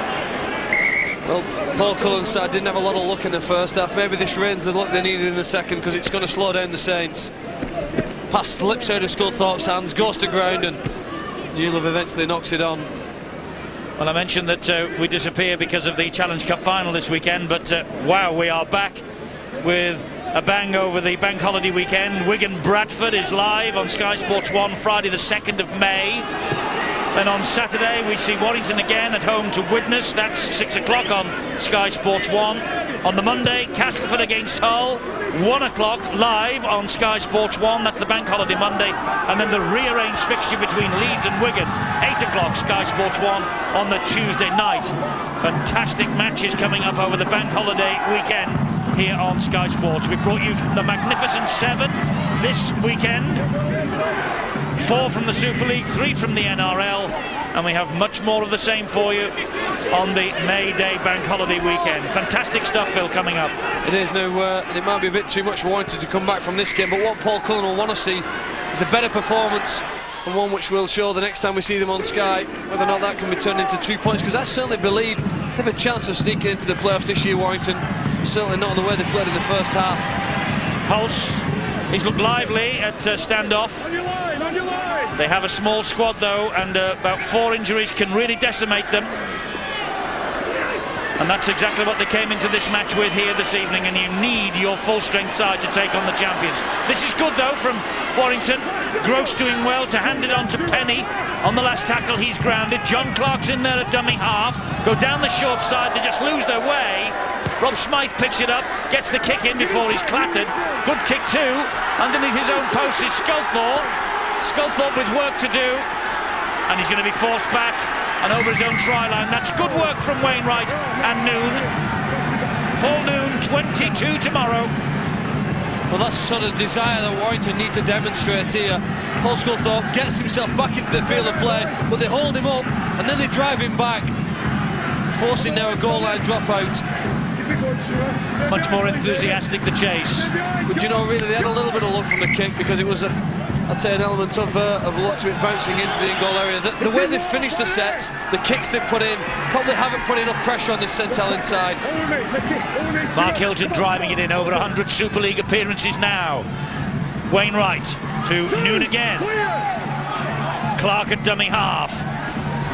B: Well, Paul Cullen's side didn't have a lot of luck in the first half. Maybe this rains the luck they needed in the second, because it's going to slow down the Saints. Pass slips out of Sculthorpe's hands, goes to ground, and Newlove eventually knocks it on.
A: Well, I mentioned that we disappear because of the Challenge Cup final this weekend, but wow, we are back with a bang over the bank holiday weekend. Wigan Bradford is live on Sky Sports 1 Friday the 2nd of May. Then on Saturday we see Warrington again at home to Widnes. That's 6 o'clock on Sky Sports 1. On the Monday, Castleford against Hull, 1 o'clock live on Sky Sports 1. That's the bank holiday Monday. And then the rearranged fixture between Leeds and Wigan, 8 o'clock Sky Sports 1 on the Tuesday night. Fantastic matches coming up over the bank holiday weekend here on Sky Sports. We've brought you the Magnificent Seven this weekend. 4 from the Super League, 3 from the NRL, and we have much more of the same for you on the May Day bank holiday weekend. Fantastic stuff, Phil, coming up.
B: It is now, and it might be a bit too much for Warrington to come back from this game, but what Paul Cullen will want to see is a better performance, and one which will show the next time we see them on Sky whether or not that can be turned into 2 points, because I certainly believe they have a chance of sneaking into the playoffs this year, Warrington. Certainly not in the way they played in the first half.
A: Pulse, he's looked lively at standoff. They have a small squad though, and about 4 injuries can really decimate them. And that's exactly what they came into this match with here this evening, and you need your full-strength side to take on the champions. This is good though from Warrington. Gross doing well to hand it on to Penny. On the last tackle he's grounded. John Clark's in there at dummy half. Go down the short side, they just lose their way. Rob Smythe picks it up, gets the kick in before he's clattered. Good kick too. Underneath his own post is Sculthorpe. Sculthorpe with work to do, and he's going to be forced back and over his own try line. That's good work from Wainwright and Noon. Paul Noon, 22 tomorrow.
B: Well, that's the sort of desire that Warrington need to demonstrate here. Paul Sculthorpe gets himself back into the field of play, but they hold him up and then they drive him back, forcing now a goal line dropout.
A: Much more enthusiastic, the chase.
B: But you know, really, they had a little bit of luck from the kick, because it was I'd say an element of luck to it bouncing into the in-goal area. The way they've finished the sets, the kicks they've put in, probably haven't put enough pressure on this St Helens side.
A: Mark Hilton driving it in, over 100 Super League appearances now. Wainwright to Noon again. Clark at dummy half.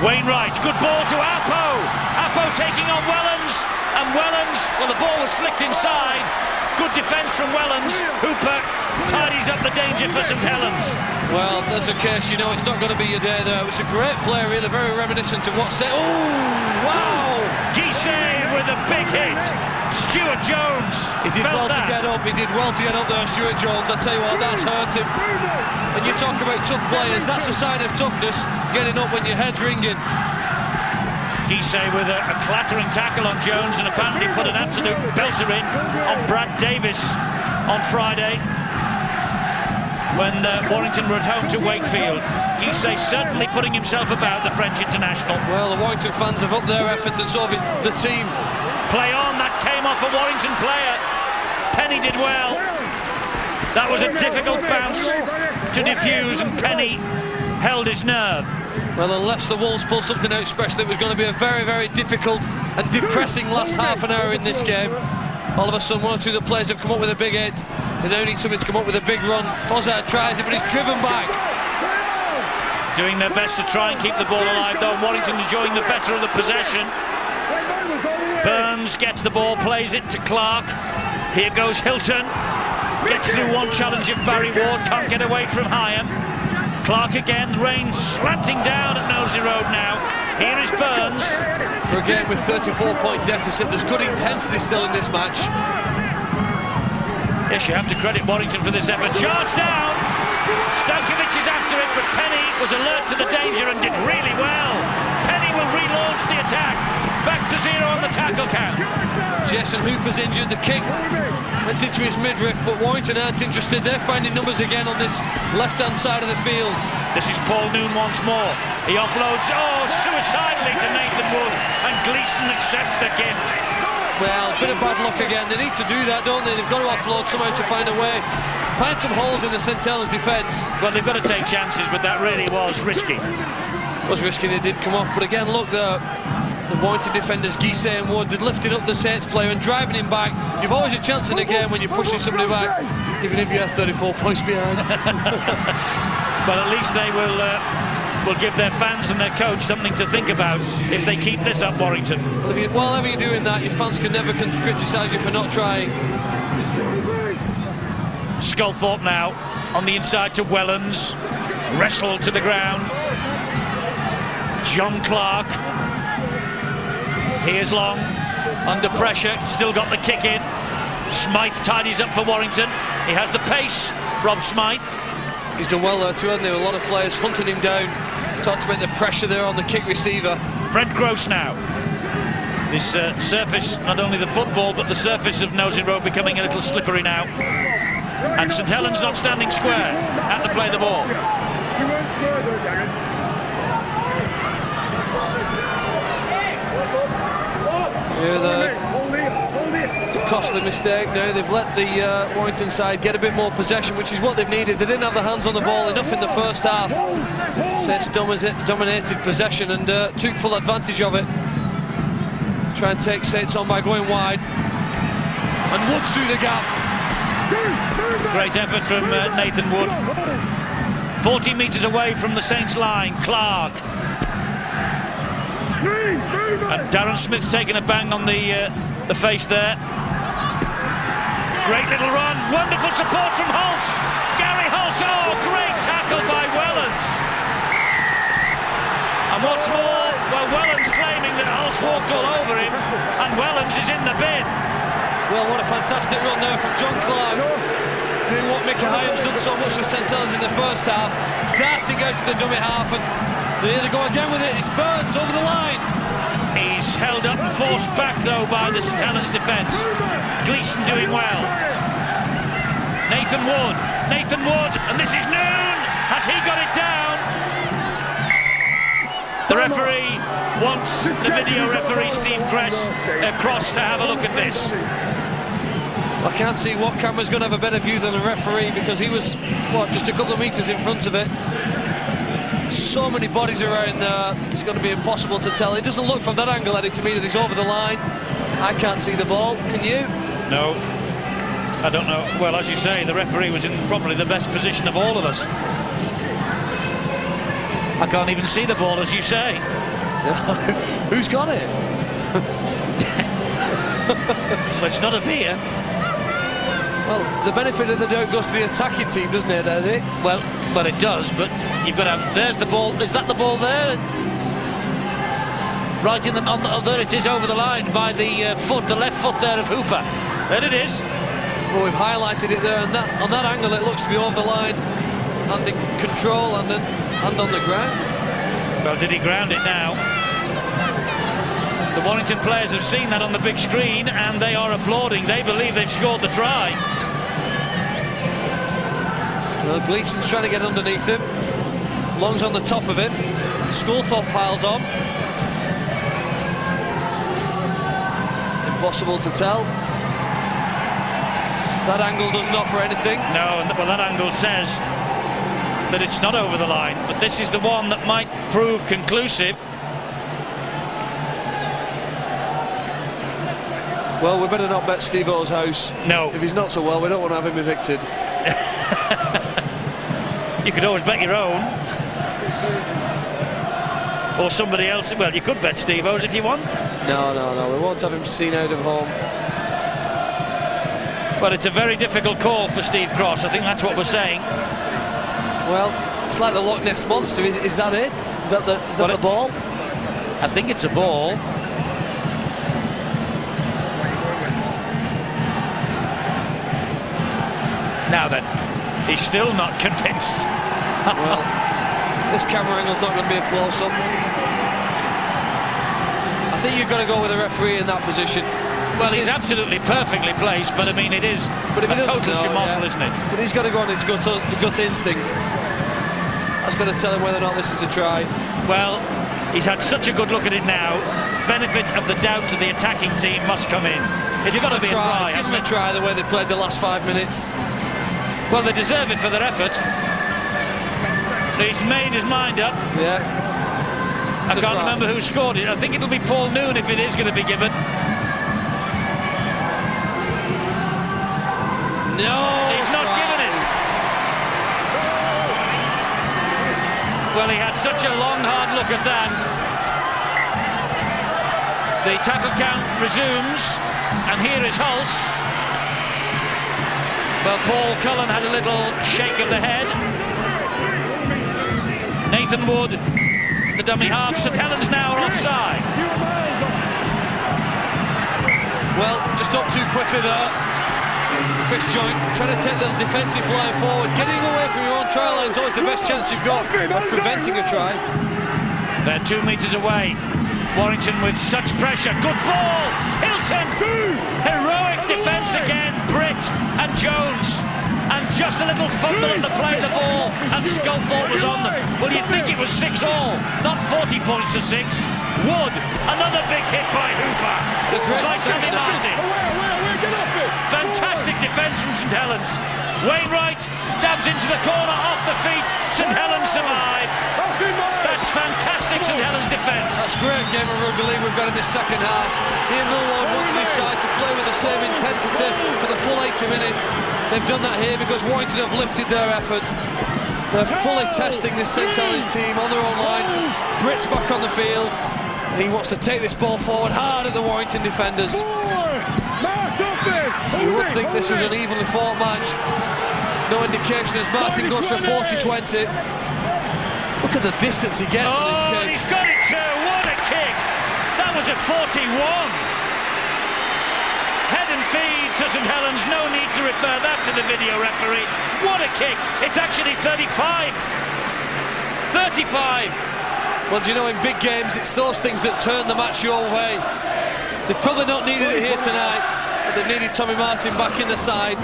A: Wainwright, good ball to Apo. Apo taking on Wellens, and Wellens, well, the ball was flicked inside. Good defence from Wellens. Hooper tidies up the danger for St Helens.
B: Well, there's a case, you know, it's not going to be your day there. It was a great play, really, very reminiscent of what said. Oh, wow!
A: Gissé with a big hit. Stuart Jones.
B: He did well to get up. He did well to get up there, Stuart Jones. I tell you what, that's hurt him. And you talk about tough players, that's a sign of toughness, getting up when your head's ringing.
A: Gissé with a clattering tackle on Jones, and apparently put an absolute belter in on Brad Davis on Friday. when Warrington were at home to Wakefield. Guisset certainly putting himself about the French international.
B: Well, the Warrington fans have upped their effort, and so have the team.
A: Play on, that came off a Warrington player. Penny did well. That was a difficult bounce to defuse, and Penny held his nerve.
B: Well, unless the Wolves pull something out special, it was going to be a very, very difficult and depressing last half an hour in this game. All of a sudden, one or two of the players have come up with a big hit. They now need somebody to come up with a big run. Fozzard tries it, but he's driven back.
A: Doing their best to try and keep the ball alive, though. Warrington enjoying the better of the possession. Burns gets the ball, plays it to Clark. Here goes Hilton. Gets through one challenge of Barry Ward, can't get away from Hyam. Clark again, rain slanting down at Knowsley Road now. Here is Burns.
B: For a game with 34-point deficit, there's good intensity still in this match.
A: Yes, you have to credit Warrington for this effort. Charge down! Stankovic is after it, but Penny was alert to the danger and did really well. Penny will relaunch the attack. Back to 0 on the tackle count.
B: Jason Hooper's injured. The kick went into his midriff, but Warrington aren't interested. They're finding numbers again on this left-hand side of the field.
A: This is Paul Noon once more. He offloads, suicidally to Nathan Wood, and Gleeson accepts the gift.
B: Well, bit of bad luck again. They need to do that, don't they? They've got to offload somehow to find a way. Find some holes in the St Helens defence.
A: Well, they've got to take chances, but that really was risky.
B: It was risky, and it didn't come off. But again, look, the Warrington defenders, Guisset and Wood, they're lifting up the Saints player and driving him back. You've always a chance in a game when you're pushing somebody back, even if you're 34 points behind.
A: But at least they will give their fans and their coach something to think about if they keep this up, Warrington.
B: Well, while you're doing that, your fans can never criticise you for not trying.
A: Sculthorpe now on the inside to Wellens, wrestled to the ground. John Clark. Here's Long, under pressure, still got the kick in. Smythe tidies up for Warrington. He has the pace, Rob Smythe.
B: He's done well there too, hasn't he? A lot of players hunting him down. Talked about the pressure there on the kick receiver.
A: Brent Gross now. This surface, not only the football, but the surface of Knowsley Road becoming a little slippery now. And St Helens not standing square at the play of the ball. It's
B: a costly mistake now. They've let the Warrington side get a bit more possession, which is what they've needed. They didn't have the hands on the ball enough in the first half. Saints dominated possession and took full advantage of it. Try and take Saints on by going wide. And Wood through the gap.
A: Great effort from Nathan Wood. 40 metres away from the Saints line, Clark. And Darren Smith's taking a bang on the face there. Great little run, wonderful support from Hulse. Gary Hulse, great tackle by Wellens. And what's more, well, Wellens claiming that Hulse walked all over him, and Wellens is in the bin.
B: Well, what a fantastic run there from John Clark. Doing what Mickey Hyam's done so much for St Helens in the first half. Darting out to the dummy half, and here they go again with it. It's Burns over the line.
A: He's held up and forced back, though, by the St Helens defence. Gleeson doing well. Nathan Wood, and this is Noon. Has he got it down? The referee wants the video referee, Steve Cross, to have a look at this.
B: I can't see what camera's going to have a better view than the referee, because he was, just a couple of metres in front of it. So many bodies around there, it's going to be impossible to tell. It doesn't look from that angle, Eddie, to me that he's over the line. I can't see the ball, can you?
A: No, I don't know. Well, as you say, the referee was in probably the best position of all of us. I can't even see the ball, as you say.
B: Who's got it?
A: Well, it's not a beer.
B: Well, the benefit of the doubt goes to the attacking team, doesn't it, Eddie?
A: Well, it does, but you've got to have... There's the ball. Is that the ball there? Right in the... there it is, over the line by the the left foot there of Hooper. There it is.
B: Well, we've highlighted it there, and on that angle it looks to be over the line. And in control and on the ground.
A: Well, did he ground it now? The Warrington players have seen that on the big screen, and they are applauding. They believe they've scored the try.
B: Well, Gleeson's trying to get underneath him. Long's on the top of him. Sculthorpe piles on. Impossible to tell. That angle doesn't offer anything.
A: No, well, that angle says that it's not over the line, but this is the one that might prove conclusive.
B: Well, we better not bet Steve O's house.
A: No.
B: If he's not so well, we don't want to have him evicted.
A: You could always bet your own. Or somebody else. Well, you could bet Steve O's if you want.
B: No, we won't have him seen out of home.
A: But it's a very difficult call for Steve Cross. I think that's what we're saying.
B: Well, it's like the Loch Ness Monster. Is that it? Is that the ball?
A: I think it's a ball. Now then, he's still not convinced.
B: Well, this camera angle's not going to be a close-up. I think you've got to go with the referee in that position.
A: Well, he's absolutely perfectly placed, but I mean, it is a total schmozzle, isn't it?
B: But he's got to go on his gut instinct. That's going to tell him whether or not this is a try.
A: Well, he's had such a good look at it now. Benefit of the doubt to the attacking team must come in. It's got to be a try.
B: Give him a try the way they played the last 5 minutes.
A: Well, they deserve it for their effort. He's made his mind up.
B: Yeah.
A: I can't remember who scored it. I think it'll be Paul Noon if it is going to be given.
B: No,
A: he's not given it. Well, he had such a long, hard look at that. The tackle count resumes, and here is Hulse. Well, Paul Cullen had a little shake of the head. Nathan Wood, the dummy half. St Helens now are offside.
B: Well, just up too quickly there. Chris Joint trying to take the defensive line forward. Getting away from your own try line is always the best chance you've got of preventing a try.
A: They're 2 metres away. Warrington with such pressure. Good ball. Hilton. Heroic defence again. Britt and Jones. And just a little fumble on the play of the ball. And Sculthorpe was on them. Well, you'd think it was 6-all. Not 40 points to 6. Wood. Another big hit by Hooper. By Tommy Martin. Fantastic defence from St Helens. Wainwright dabs into the corner, off the feet. St Helens survive. That's fantastic St Helens defence.
B: That's great game of rugby league we've got in this second half. Ian Millward wants this side to play with the same intensity for the full 80 minutes. They've done that here because Warrington have lifted their effort. They're fully testing this St Helens team on their own line. Britt's back on the field. And he wants to take this ball forward hard at the Warrington defenders. You would think this was an evenly fought match. No indication as Martin goes for a 40-20. Look at the distance he gets on his kicks.
A: He's got it too. What a kick. That was a 41. Head and feed to St Helens. No need to refer that to the video referee. What a kick. It's actually 35. 35.
B: Well, do you know, in big games, it's those things that turn the match your way. They've probably not needed it here tonight. They've needed Tommy Martin back in the side.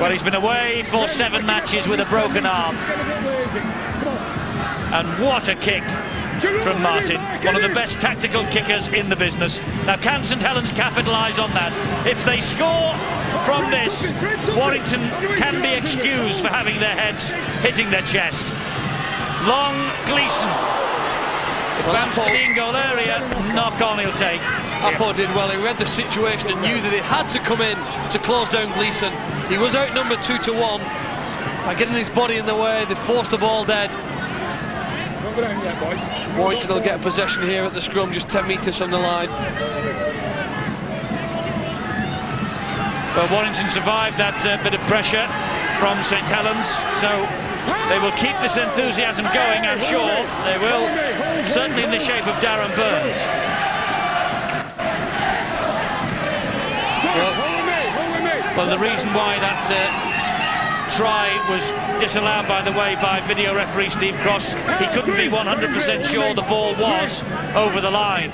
A: Well, he's been away for 7 matches with a broken arm. And what a kick from Martin. One of the best tactical kickers in the business. Now, can St Helens capitalise on that? If they score from this, Warrington can be excused for having their heads hitting their chest. Long Gleeson. Bounced to the in-goal area. Knock on he'll take.
B: Appo did well. He read the situation and knew that it had to come in to close down Gleeson. He was outnumbered 2-1. By getting his body in the way, they forced the ball dead. Warrington will get possession here at the scrum, just 10 metres from the line.
A: Well, Warrington survived that bit of pressure from St Helens, so they will keep this enthusiasm going, I'm sure. They will, certainly in the shape of Darren Burns. Well, the reason why that try was disallowed, by the way, by video referee Steve Cross, he couldn't be 100% sure the ball was over the line.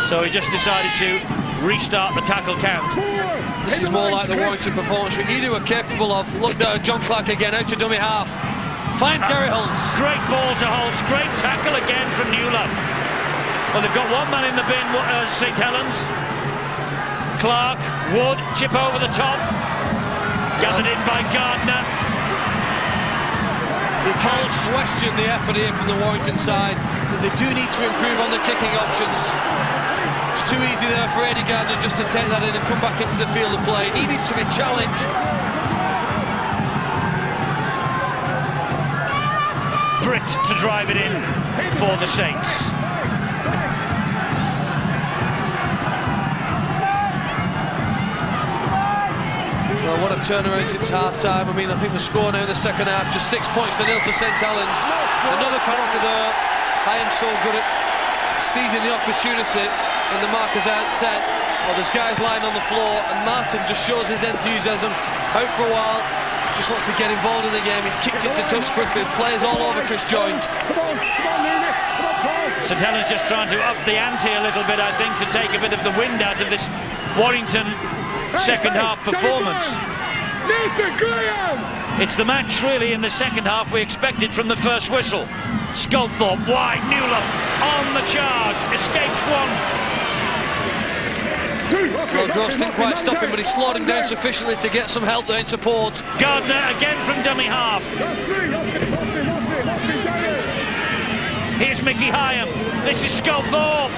A: So he just decided to restart the tackle count.
B: This is more like the Warrington performance we knew they were capable of. Look there, John Clark again, out to dummy half. Finds Gary Holtz.
A: Great ball to Holtz, great tackle again from Newland. Well, they've got one man in the bin, St Helens. Clark, Wood, chip over the top. Gathered in by Gardner.
B: You can't question the effort here from the Warrington side, but they do need to improve on the kicking options. It's too easy there for Eddie Gardner just to take that in and come back into the field of play. Needed to be challenged.
A: Britt to drive it in for the Saints.
B: Well, what a turnaround since half-time. I mean, I think the score now in the second half, just 6 points to 0 to St Helens. Another penalty there. I am so good at seizing the opportunity when the marker's out set. Well, there's guys lying on the floor, and Martin just shows his enthusiasm. Out for a while, just wants to get involved in the game. He's kicked it to touch quickly. Players all over Chris Joint.
A: St Helens just trying to up the ante a little bit, I think, to take a bit of the wind out of this Warrington second half performance. It's the match really in the second half we expected from the first whistle. Sculthorpe wide, Newland on the charge, escapes one.
B: Well, Gross didn't quite stop him, but he slowed him down sufficiently to get some help there in support.
A: Gardner again from dummy half. Here's Mickey Hyam. This is Sculthorpe.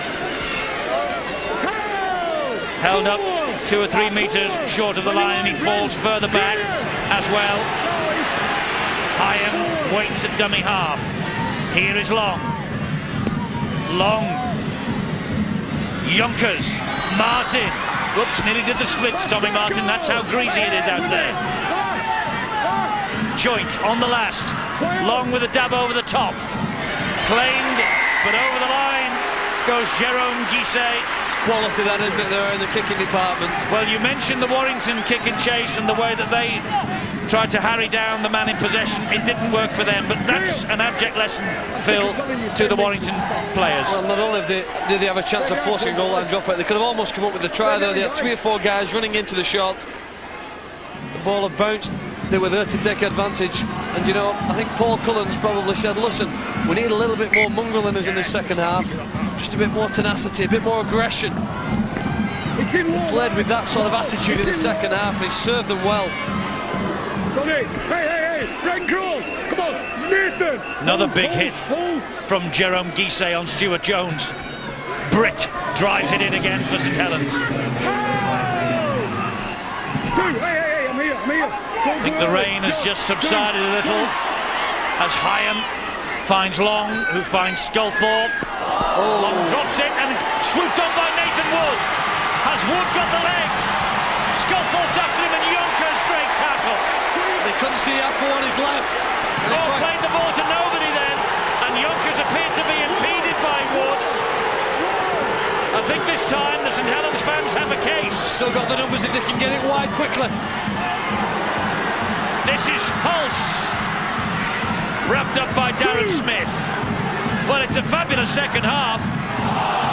A: Held up 2 or 3 metres short of the line, and he falls further back as well. Hyam waits at dummy half. Here is Long. Long. Yonkers. Martin. Whoops, nearly did the splits, Tommy Martin. That's how greasy it is out there. Joint on the last. Long with a dab over the top. Claimed, but over the line goes Jerome Guisset.
B: Quality that, isn't it, there in the kicking department.
A: Well, you mentioned the Warrington kick and chase and the way that they tried to harry down the man in possession. It didn't work for them, but that's an abject lesson, Phil, to the Warrington players.
B: Well, not only did they have a chance of forcing a goal line dropout, they could have almost come up with a try there. They had 3 or 4 guys running into the shot. The ball had bounced. They were there to take advantage. And, you know, I think Paul Cullen's probably said, listen, we need a little bit more mongrel in us in this second half. Just a bit more tenacity, a bit more aggression. He played with that sort of attitude in the second half, and he served them well.
C: Hey, Red Cross, come on, Nathan!
A: Another big hit from Jerome Guisset on Stuart Jones. Britt drives it in again for St Helens.
C: Hey, I'm here.
A: I think the rain has just subsided a little as Hyam finds Long, who finds Sculthorpe. Long drops it and it's swooped on by Nathan Wood. Has Wood got the legs? Sculthorpe's after him and Yonkers, great tackle.
B: They couldn't see Apple on his left.
A: Played the ball to nobody then, and Yonkers appeared to be impeded by Wood. I think this time the St Helens fans have a case.
B: Still got the numbers if they can get it wide quickly.
A: This is Hulse, wrapped up by Darren Smith. Well, it's a fabulous second half.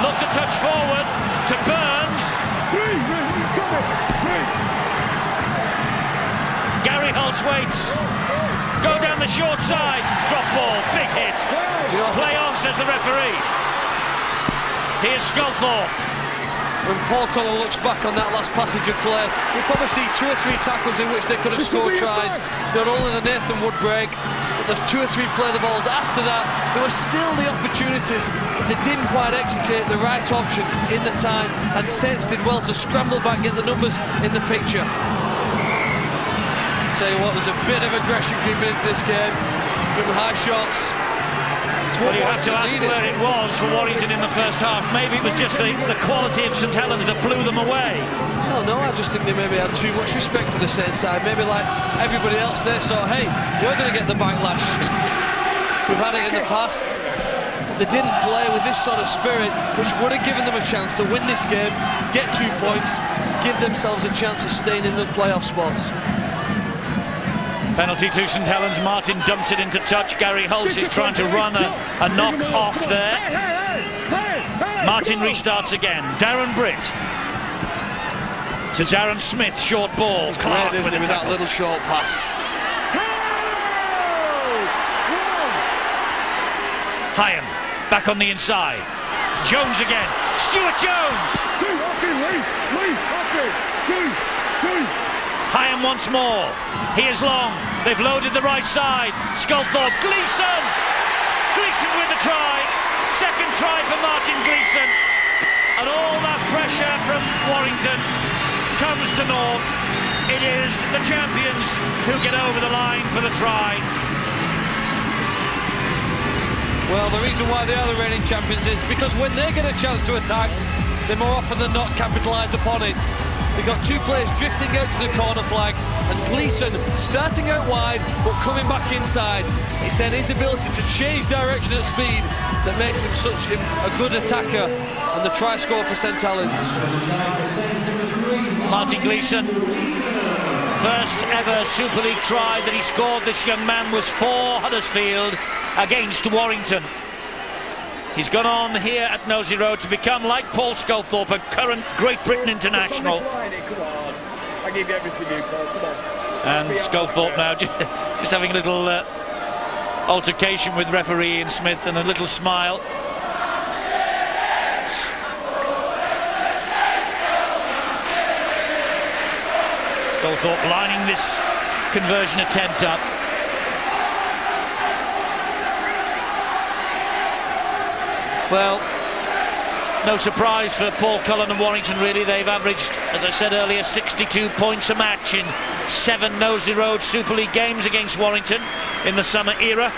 A: Look to touch forward to Burns. Gary Hulse waits. Go down the short side. Drop ball, big hit. Play on, says the referee. Here's Sculthorpe.
B: When Paul Cullen looks back on that last passage of play, we'll probably see 2 or 3 tackles in which they could have scored tries. Not only the Nathan Wood break, but the 2 or 3 play the balls after that. There were still the opportunities, but they didn't quite execute the right option in the time, and Saints did well to scramble back, get the numbers in the picture. I'll tell you what, there's a bit of aggression creeping into this game from high shots.
A: Well, you have to ask where it was for Warrington in the first half. Maybe it was just the quality of St Helens that blew them away.
B: No, I just think they maybe had too much respect for the Saints side. Maybe like everybody else, they saw, hey, you're going to get the backlash. We've had it in the past. But they didn't play with this sort of spirit, which would have given them a chance to win this game, get 2 points, give themselves a chance of staying in the playoff spots.
A: Penalty to St Helens. Martin dumps it into touch. Gary Hulse is trying to run a knock off there. Martin restarts again. Darren Britt. to Darren Smith, short ball. Clark
B: Great,
A: with
B: with that little short pass.
A: Hyam back on the inside. Jones again. Stuart Jones. Hyam once more. He is long. They've loaded the right side. Sculthorpe. Gleeson. Gleeson with the try. Second try for Martin Gleeson. And all that pressure from Warrington comes to naught. It is the champions who get over the line for the try.
B: Well, the reason why they are the reigning champions is because when they get a chance to attack, they more often than not capitalise upon it. They've got two players drifting out to the corner flag, and Gleeson starting out wide but coming back inside. It's then his ability to change direction at speed that makes him such a good attacker, and the try score for St Helens.
A: Martin Gleeson, first ever Super League try that he scored, this young man, was for Huddersfield against Warrington. He's gone on here at Nosey Road to become, like Paul Sculthorpe, a current Great Britain international.
C: I give you everything you call. Come on.
A: And Sculthorpe now just having a little altercation with referee Ian Smith and a little smile. Sculthorpe lining this conversion attempt up. Well, no surprise for Paul Cullen and Warrington, really. They've averaged, as I said earlier, 62 points a match in 7 Nosey Road Super League games against Warrington in the summer era.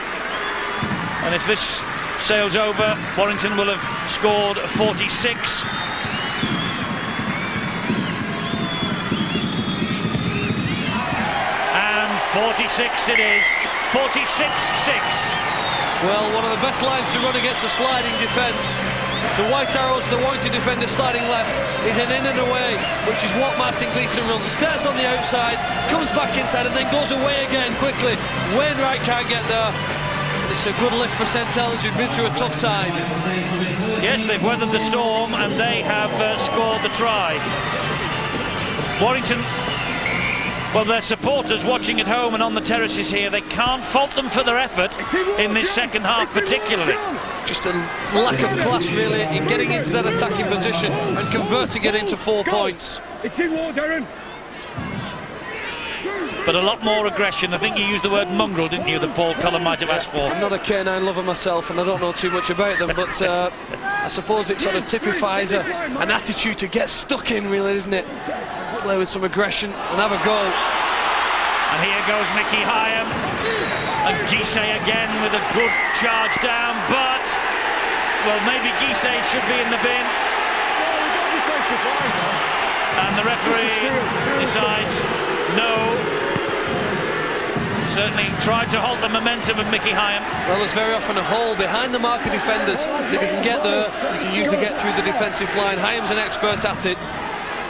A: And if this sails over, Warrington will have scored 46. And 46 it is. 46-6.
B: Well, one of the best lines to run against a sliding defence. The White Arrows, the Warrington defender sliding left, is an in and away, which is what Martin Gleeson runs. Starts on the outside, comes back inside and then goes away again quickly. Wainwright can't get there. It's a good lift for St Helens, who've been through a tough time.
A: Yes, they've weathered the storm and they have scored the try. Warrington, well, their supporters watching at home and on the terraces here, they can't fault them for their effort in this second half particularly.
B: Just a lack of class, really, in getting into that attacking position and converting it into 4 points.
C: It's in war, Darren.
A: But a lot more aggression. I think you used the word mongrel, didn't you, that Paul Cullen might have asked for.
B: I'm not a canine lover myself and I don't know too much about them, but I suppose it sort of typifies an attitude to get stuck in, really, isn't it? Play with some aggression and have a go.
A: And here goes Mickey Hyam. And Guisset again with a good charge down, but, well, maybe Guisset should be in the bin. And the referee decides no. Certainly tried to halt the momentum of Mickey Hyam.
B: Well, there's very often a hole behind the marker defenders. If you can get there, you can usually get through the defensive line. Hyam's an expert at it.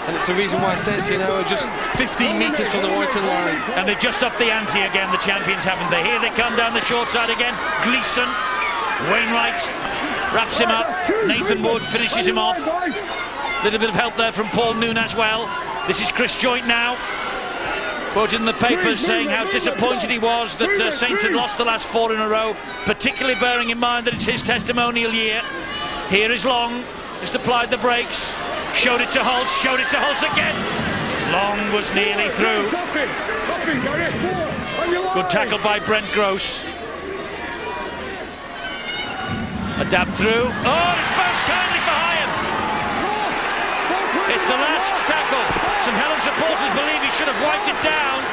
B: And it's the reason why Saints now are just 15 metres from the Warrington line.
A: And they've just upped the ante again, the champions, haven't they? Here they come down the short side again. Gleeson, Wainwright wraps him up. Nathan Wood finishes him off. Little bit of help there from Paul Noon as well. This is Chris Joynt now, quoted in the papers saying how disappointed he was that Saints had lost the last 4 in a row, particularly bearing in mind that it's his testimonial year. Here is Long, just applied the brakes. Showed it to Holtz again. Long was nearly through. Good tackle by Brent Gross. A dab through. Oh, it's bounced kindly for Hyam. It's the last tackle. St Helens supporters believe he should have wiped it down.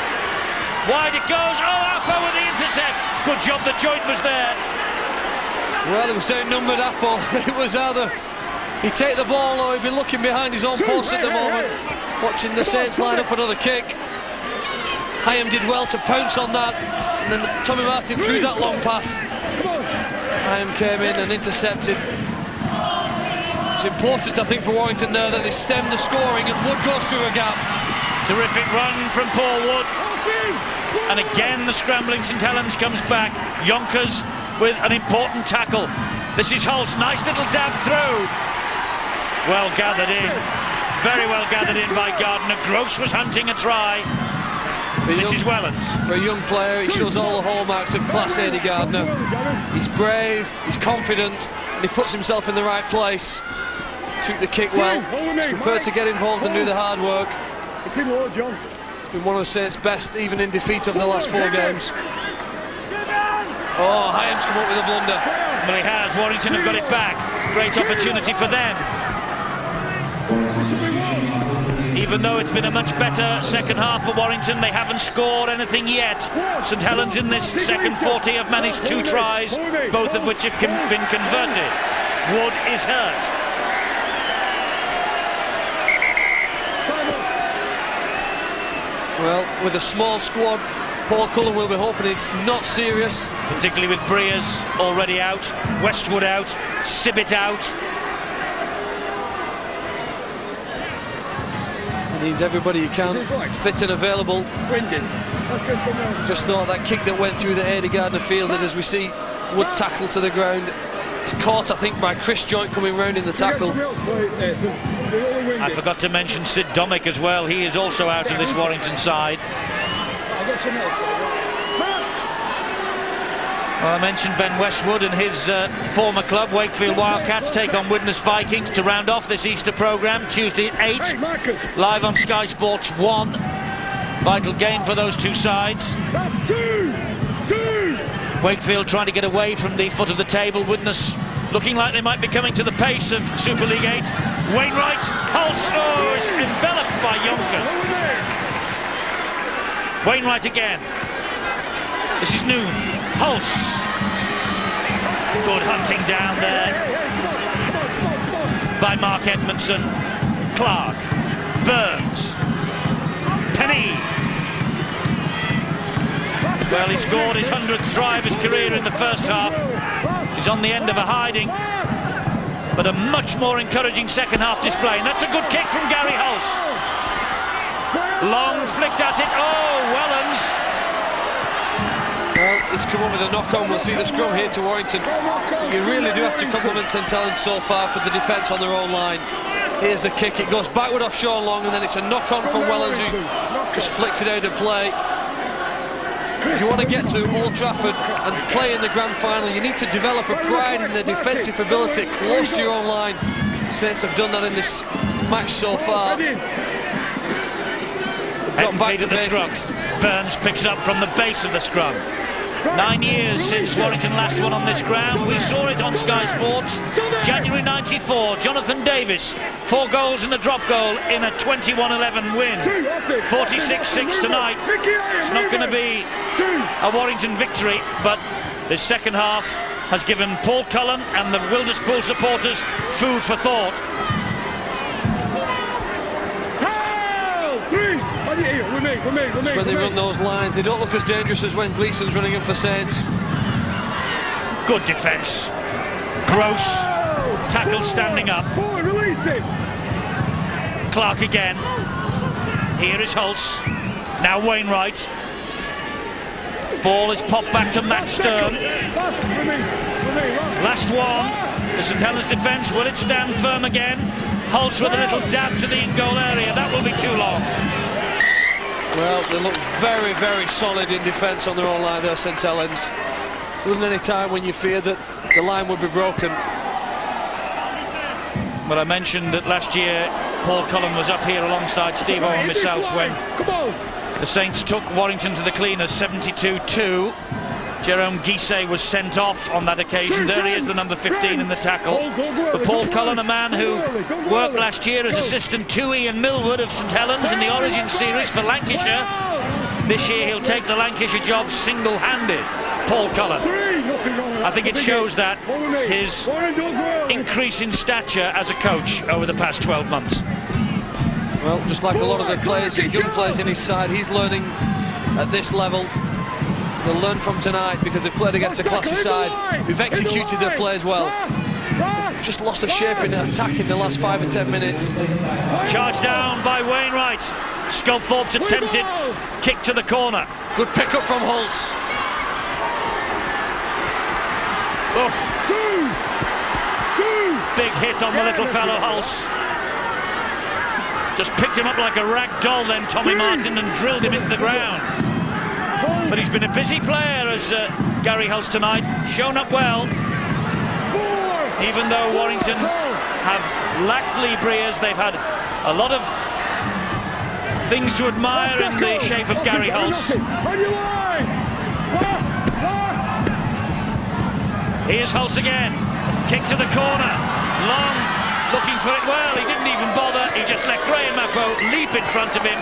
A: Wide it goes. Oh, Appo with the intercept. Good job that Joynt was there.
B: Well, it was outnumbered Appo. It was either he'd take the ball or he'd be looking behind his own post at the moment, watching the Saints line up another kick. Hyam did well to pounce on that, and then Tommy Martin threw that long pass. Hyam came in and intercepted. It's important, I think, for Warrington there that they stem the scoring, and Wood goes through a gap.
A: Terrific run from Paul Wood. And again the scrambling St Helens comes back. Yonkers with an important tackle. This is Holtz, nice little dab through. Well gathered in. very well gathered in by Gardner. Gross was hunting a try. This is Wellens.
B: For a young player, he shows all the hallmarks of class Eddie Gardner. He's brave, he's confident, and he puts himself in the right place. Took the kick well, he's prepared to get involved and do the hard work.
C: It's in low, John.
B: It's been one of the Saints' best, even in defeat of the last 4 games. Oh, Hyam's come up with a blunder.
A: Well, he has. Warrington have got it back. Great opportunity for them. Even though it's been a much better second half for Warrington, they haven't scored anything yet. St Helens in this second 40 have managed 2 tries, both of which have been converted. Wood is hurt.
B: Well, with a small squad, Paul Cullen will be hoping it's not serious.
A: Particularly with Breers already out, Westwood out, Sibbett out.
B: He needs everybody he can, fit and available. Just thought that kick that went through the Eddie Gardner fielded, as we see Wood tackle to the ground. It's caught, I think, by Chris Joint coming round in the tackle.
A: I forgot to mention Sid Domick as well. He is also out of this Warrington side. Well, I mentioned Ben Westwood and his former club, Wakefield Wildcats, take on Widnes Vikings to round off this Easter programme. Tuesday at 8, live on Sky Sports 1. Vital game for those 2 sides.
C: That's 2!
A: Wakefield trying to get away from the foot of the table. Widnes looking like they might be coming to the pace of Super League 8. Wainwright, Hulse, is enveloped by Yonkers. Wainwright again. This is Noon. Hulse. Good hunting down there by Mark Edmondson. Clark. Burns. Penny. Well, he scored his 100th try of his career in the first half. He's on the end of a hiding, but a much more encouraging second half display. And that's a good kick from Gary Hulse. Long flicked at it. Oh, Wellens.
B: Well, he's come up with a knock-on. We'll see the scrum here to Warrington. You really do have to compliment St Helens so far for the defence on their own line. Here's the kick. It goes backward off Sean Long, and then it's a knock-on from Wellens, who just flicked it out of play. If you want to get to Old Trafford and play in the grand final, you need to develop a pride in their defensive ability close to your own line. Saints have done that in this match so far. Got back to basics.
A: Burns picks up from the base of the scrum. 9 years since Warrington last won on this ground. We saw it on Sky Sports. January 94, Jonathan Davis, 4 goals and a drop goal in a 21-11 win. 46-6 tonight. It's not going to be a Warrington victory, but this second half has given Paul Cullen and the Wilderspool supporters food for thought.
B: It's when they run those lines, they don't look as dangerous as when Gleeson's running in for Saints.
A: Good defence. Gross. Tackle standing up. Clark again. Here is Hulse. Now Wainwright. Ball is popped back to Matt Stern. Last one. The St Helens defence. Will it stand firm again? Hulse with a little dab to the in-goal area. That will be too long.
B: Well, they look very, very solid in defence on their own line there, St Helens. There wasn't any time when you feared that the line would be broken.
A: Well, I mentioned that last year Paul Cullen was up here alongside Steve-O and myself when the Saints took Warrington to the cleaners 72-2. Jerome Guisset was sent off on that occasion. There he is, the number 15 in the tackle. But Paul Cullen, a man who worked last year as assistant to Ian Millward of St Helens in the Origin Series for Lancashire. This year he'll take the Lancashire job single-handed. Paul Cullen. I think it shows that his increase in stature as a coach over the past 12 months.
B: Well, just like a lot of the players, young players in his side, he's learning at this level. They'll learn from tonight because they've played against a classy side who've executed their plays well. Just lost the shape in attack in the last 5 or 10 minutes.
A: Charged down by Wainwright. Sculthorpe's attempted kick to the corner.
B: Good pick up from Hulse.
A: Big hit on the little fellow Hulse. Just picked him up like a rag doll then, Tommy Martin, and drilled him into the ground. But he's been a busy player as Gary Hulse tonight, shown up well. Even though Warrington have lacked Lee Breers, they've had a lot of things to admire in the shape of Gary Hulse. Here's Hulse again, kick to the corner, Long looking for it. Well, he didn't even bother, he just let Graham Mappo leap in front of him,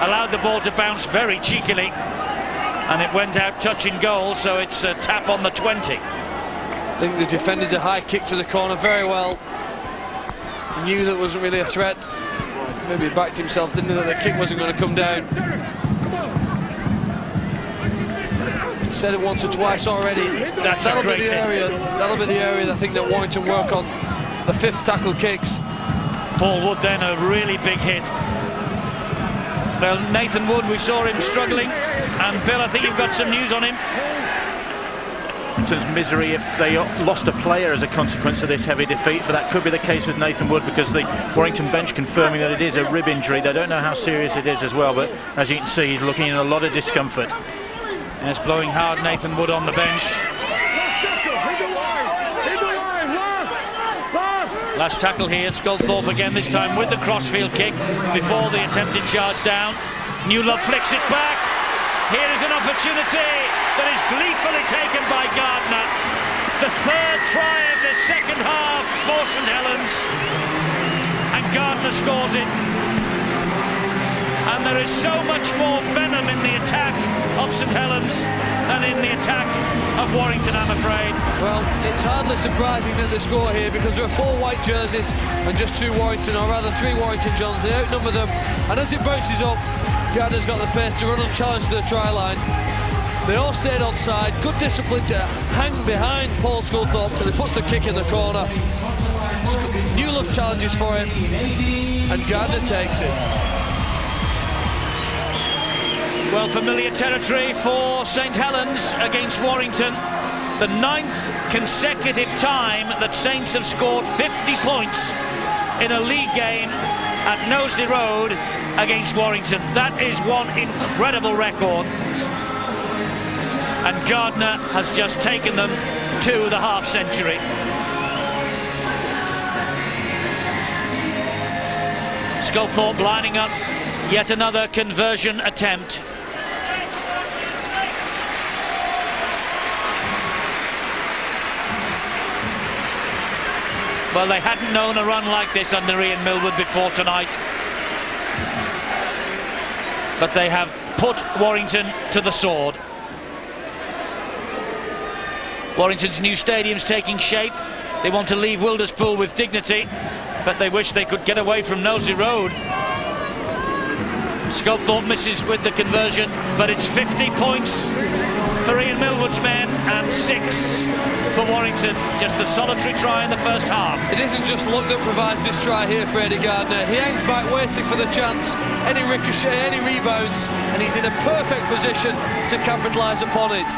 A: allowed the ball to bounce very cheekily, and it went out touching goal, so it's a tap on the 20.
B: I think they defended the high kick to the corner very well. He knew that wasn't really a threat. Maybe he backed himself, didn't he, that the kick wasn't going to come down. Said it once or twice already. That'll be the area. That'll be the area I think that Warrington work on. The 5th tackle kicks.
A: Paul Wood then, a really big hit. Well, Nathan Wood, we saw him struggling, and Bill, I think you've got some news on him.
D: Misery if they lost a player as a consequence of this heavy defeat, but that could be the case with Nathan Wood, because the Warrington bench confirming that it is a rib injury. They don't know how serious it is as well, but as you can see, he's looking in a lot of discomfort.
A: And it's blowing hard, Nathan Wood on the bench. Last tackle here, Sculthorpe again, this time with the crossfield kick before the attempted charge down. Newlove flicks it back. Here is an opportunity that is gleefully taken by Gardner. The 3rd try of the second half for St Helens, and Gardner scores it. And there is so much more venom in the attack of St Helens than in the attack of Warrington, I'm afraid.
B: Well, it's hardly surprising that they score here, because there are 4 white jerseys and just 2 Warrington, or rather 3 Warrington Johns. They outnumber them, and as it bounces up, Gardner's got the pace to run unchallenged to the try line. They all stayed onside. Good discipline to hang behind Paul Sculthorpe till he puts the kick in the corner. Newlove challenges for it, and Gardner takes it.
A: Well, familiar territory for St Helens against Warrington. The 9th consecutive time that Saints have scored 50 points in a league game at Knowsley Road against Warrington. That is one incredible record. And Gardner has just taken them to the half-century. Sculthorpe lining up yet another conversion attempt. Well, they hadn't known a run like this under Ian Millwood before tonight. But they have put Warrington to the sword. Warrington's new stadium's taking shape. They want to leave Wilderspool with dignity, but they wish they could get away from Knowsley Road. Sculthorpe misses with the conversion, but it's 50 points for Ian Millwood's men and 6 for Warrington. Just the solitary try in the first half.
B: It isn't just luck that provides this try here for Eddie Gardner. He hangs back waiting for the chance, any ricochet, any rebounds, and he's in a perfect position to capitalise upon it.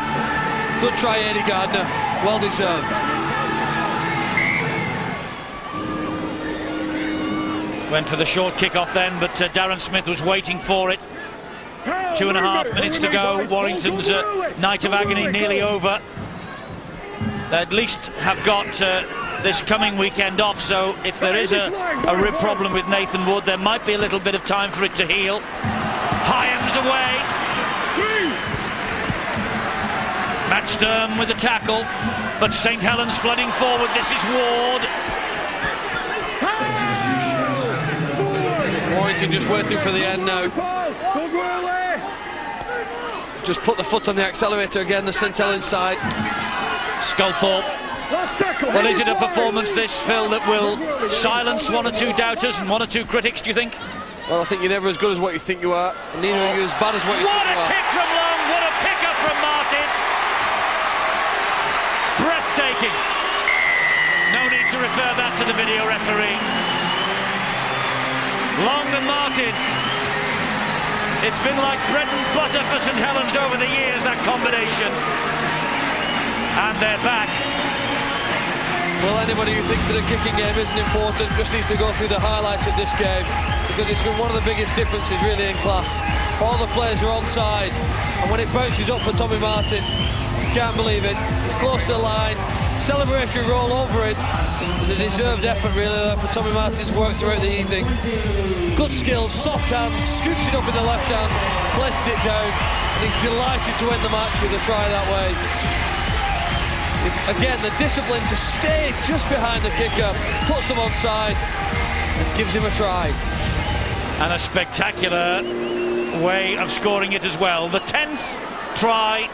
B: Good try, Eddie Gardner, well deserved.
A: Went for the short kick-off then, but Darren Smith was waiting for it. 2.5 minutes to go. Warrington's night of agony nearly over. They at least have got this coming weekend off, so if there is a rib problem with Nathan Wood, there might be a little bit of time for it to heal. Hyams away. Matt Sturm with the tackle, but St Helens flooding forward. This is Ward.
B: Warrington just waiting for the end now. Just put the foot on the accelerator again, the St Helens side.
A: Sculthorpe. Well, is it a performance, this, Phil, that will silence 1 or 2 doubters and 1 or 2 critics, do you think?
B: Well, I think you're never as good as what you think you are, and neither are you as bad as what you think you are.
A: What a kick from Long, what a pick-up from Martin. Breathtaking. No need to refer that to the video referee. Long and Martin. It's been like bread and butter for St Helens over the years, that combination. And they're back.
B: Well, anybody who thinks that a kicking game isn't important just needs to go through the highlights of this game, because it's been one of the biggest differences really in class. All the players are onside, and when it bounces up for Tommy Martin, you can't believe it. It's close to the line. Celebration roll over it. The deserved effort really there for Tommy Martin's work throughout the evening. Good skills, soft hands, scoops it up in the left hand, places it down, and he's delighted to end the match with a try that way. Again, the discipline to stay just behind the kicker, puts them onside and gives him a try.
A: And a spectacular way of scoring it as well. The 10th try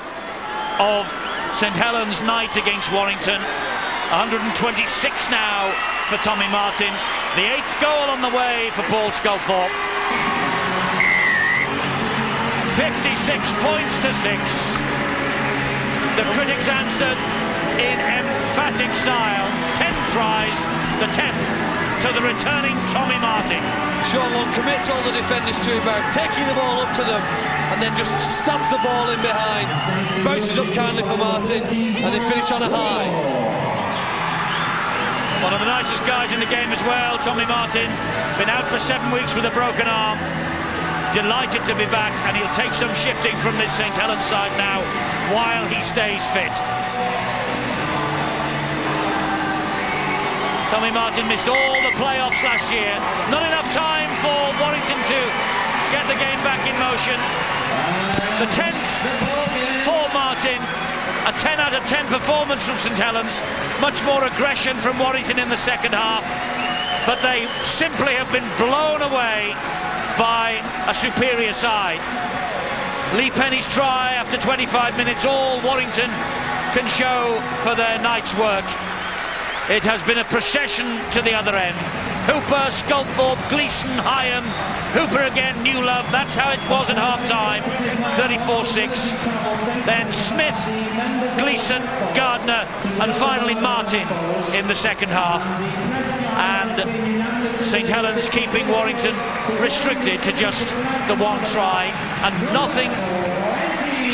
A: of St Helens night against Warrington. 126 now for Tommy Martin. The 8th goal on the way for Paul Sculthorpe. 56 points to 6. The critics answered in emphatic style. 10 tries, the 10th to the returning Tommy Martin.
B: Sean Long commits all the defenders to him by taking the ball up to them and then just stabs the ball in behind. Bounces up kindly for Martin and they finish on a high.
A: One of the nicest guys in the game as well, Tommy Martin. Been out for 7 weeks with a broken arm. Delighted to be back, and he'll take some shifting from this St Helens side now while he stays fit. Tommy Martin missed all the playoffs last year. Not enough time for Warrington to get the game back in motion. The 10th for Martin. A 10 out of 10 performance from St Helens. Much more aggression from Warrington in the second half. But they simply have been blown away by a superior side. Lee Penny's try after 25 minutes, all Warrington can show for their night's work. It has been a procession to the other end. Hooper, Sculthorpe, Gleeson, Hyam, Hooper again, New Love. That's how it was at half-time, 34-6. Then Smith, Gleeson, Gardner, and finally Martin in the second half. And St Helens keeping Warrington restricted to just the one try and nothing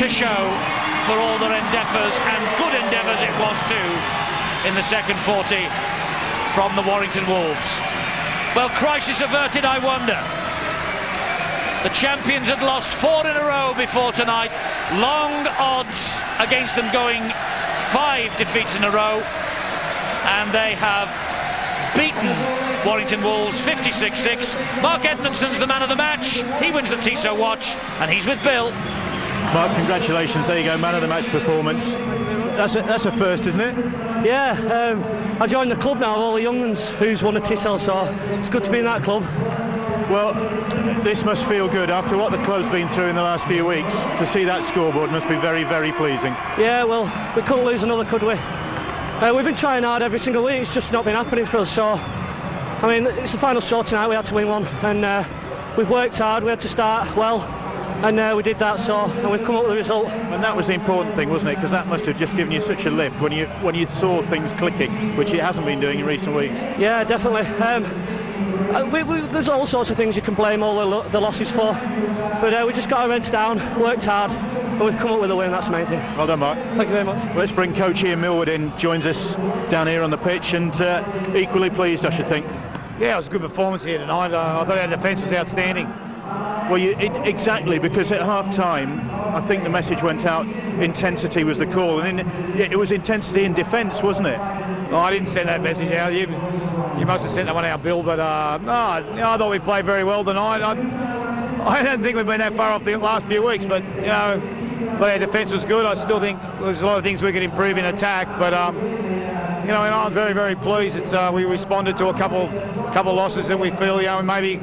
A: to show for all their endeavours, and good endeavours it was too, in the second 40 from the Warrington Wolves. Well, crisis averted, I wonder. The champions had lost 4 in a row before tonight. Long odds against them going 5 defeats in a row. And they have beaten Warrington Wolves 56-6. Mark Edmondson's the man of the match. He wins the TISO watch, and he's with Bill.
D: Mark, congratulations. There you go, man of the match performance. That's a first, isn't it?
E: Yeah, I joined the club now, all the young ones who's won a TISO, so it's good to be in that club.
D: Well, this must feel good after what the club's been through in the last few weeks. To see that scoreboard must be very, very pleasing.
E: Yeah, well, we couldn't lose another, could we? We've been trying hard every single week, it's just not been happening for us, so I mean, it's the final straw tonight, we had to win one, and we've worked hard, we had to start well, and we did that, and we've come up with a result.
D: And that was the important thing, wasn't it? Because that must have just given you such a lift when you saw things clicking, which it hasn't been doing in recent weeks.
E: Yeah, definitely. There's all sorts of things you can blame all the losses for, but we just got our heads down, worked hard, and we've come up with a win. That's the main thing.
D: Well done, Mark.
E: Thank you very much.
D: Let's bring coach Ian Millward in, joins us down here on the pitch, and equally pleased, I should think.
F: Yeah, it was a good performance here tonight. I thought our defence was outstanding.
D: Well, exactly, because at half-time, I think the message went out, intensity was the call, and it was intensity in defence, wasn't it?
F: Oh, I didn't send that message out. You must have sent that one out, Bill, but no, I thought we played very well tonight. I don't think we've been that far off the last few weeks, but but our defence was good. I still think there's a lot of things we could improve in attack, but and I was very, very pleased. We responded to a couple losses that we feel maybe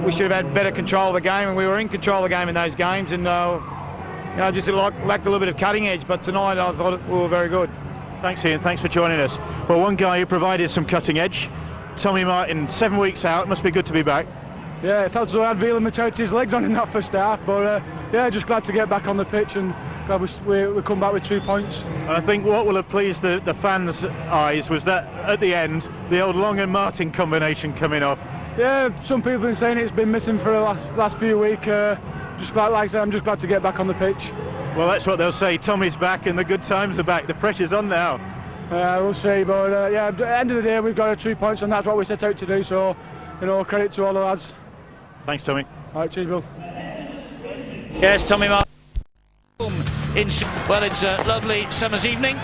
F: we should have had better control of the game, and we were in control of the game in those games, and just lacked a little bit of cutting edge. But tonight I thought we were very good.
D: Thanks, Ian. Thanks for joining us. Well, one guy who provided some cutting edge, Tommy Martin, 7 weeks out. Must be good to be back.
G: Yeah, it felt as though I had Vila Mateucci's legs on in that first half, but just glad to get back on the pitch and glad we come back with 2 points.
D: And I think what will have pleased the fans' eyes was that at the end, the old Long and Martin combination coming off.
G: Yeah, some people have been saying it's been missing for the last few weeks. Just glad, like I said, I'm just glad to get back on the pitch.
D: Well, that's what they'll say. Tommy's back and the good times are back. The pressure's on now.
G: We'll see, but yeah, at the end of the day, we've got 3 points, and that's what we set out to do. So, you know, credit to all the lads.
D: Thanks, Tommy.
G: All right, cheers, Bill.
A: Yes, Tommy Martin. Well, it's a lovely summer's evening.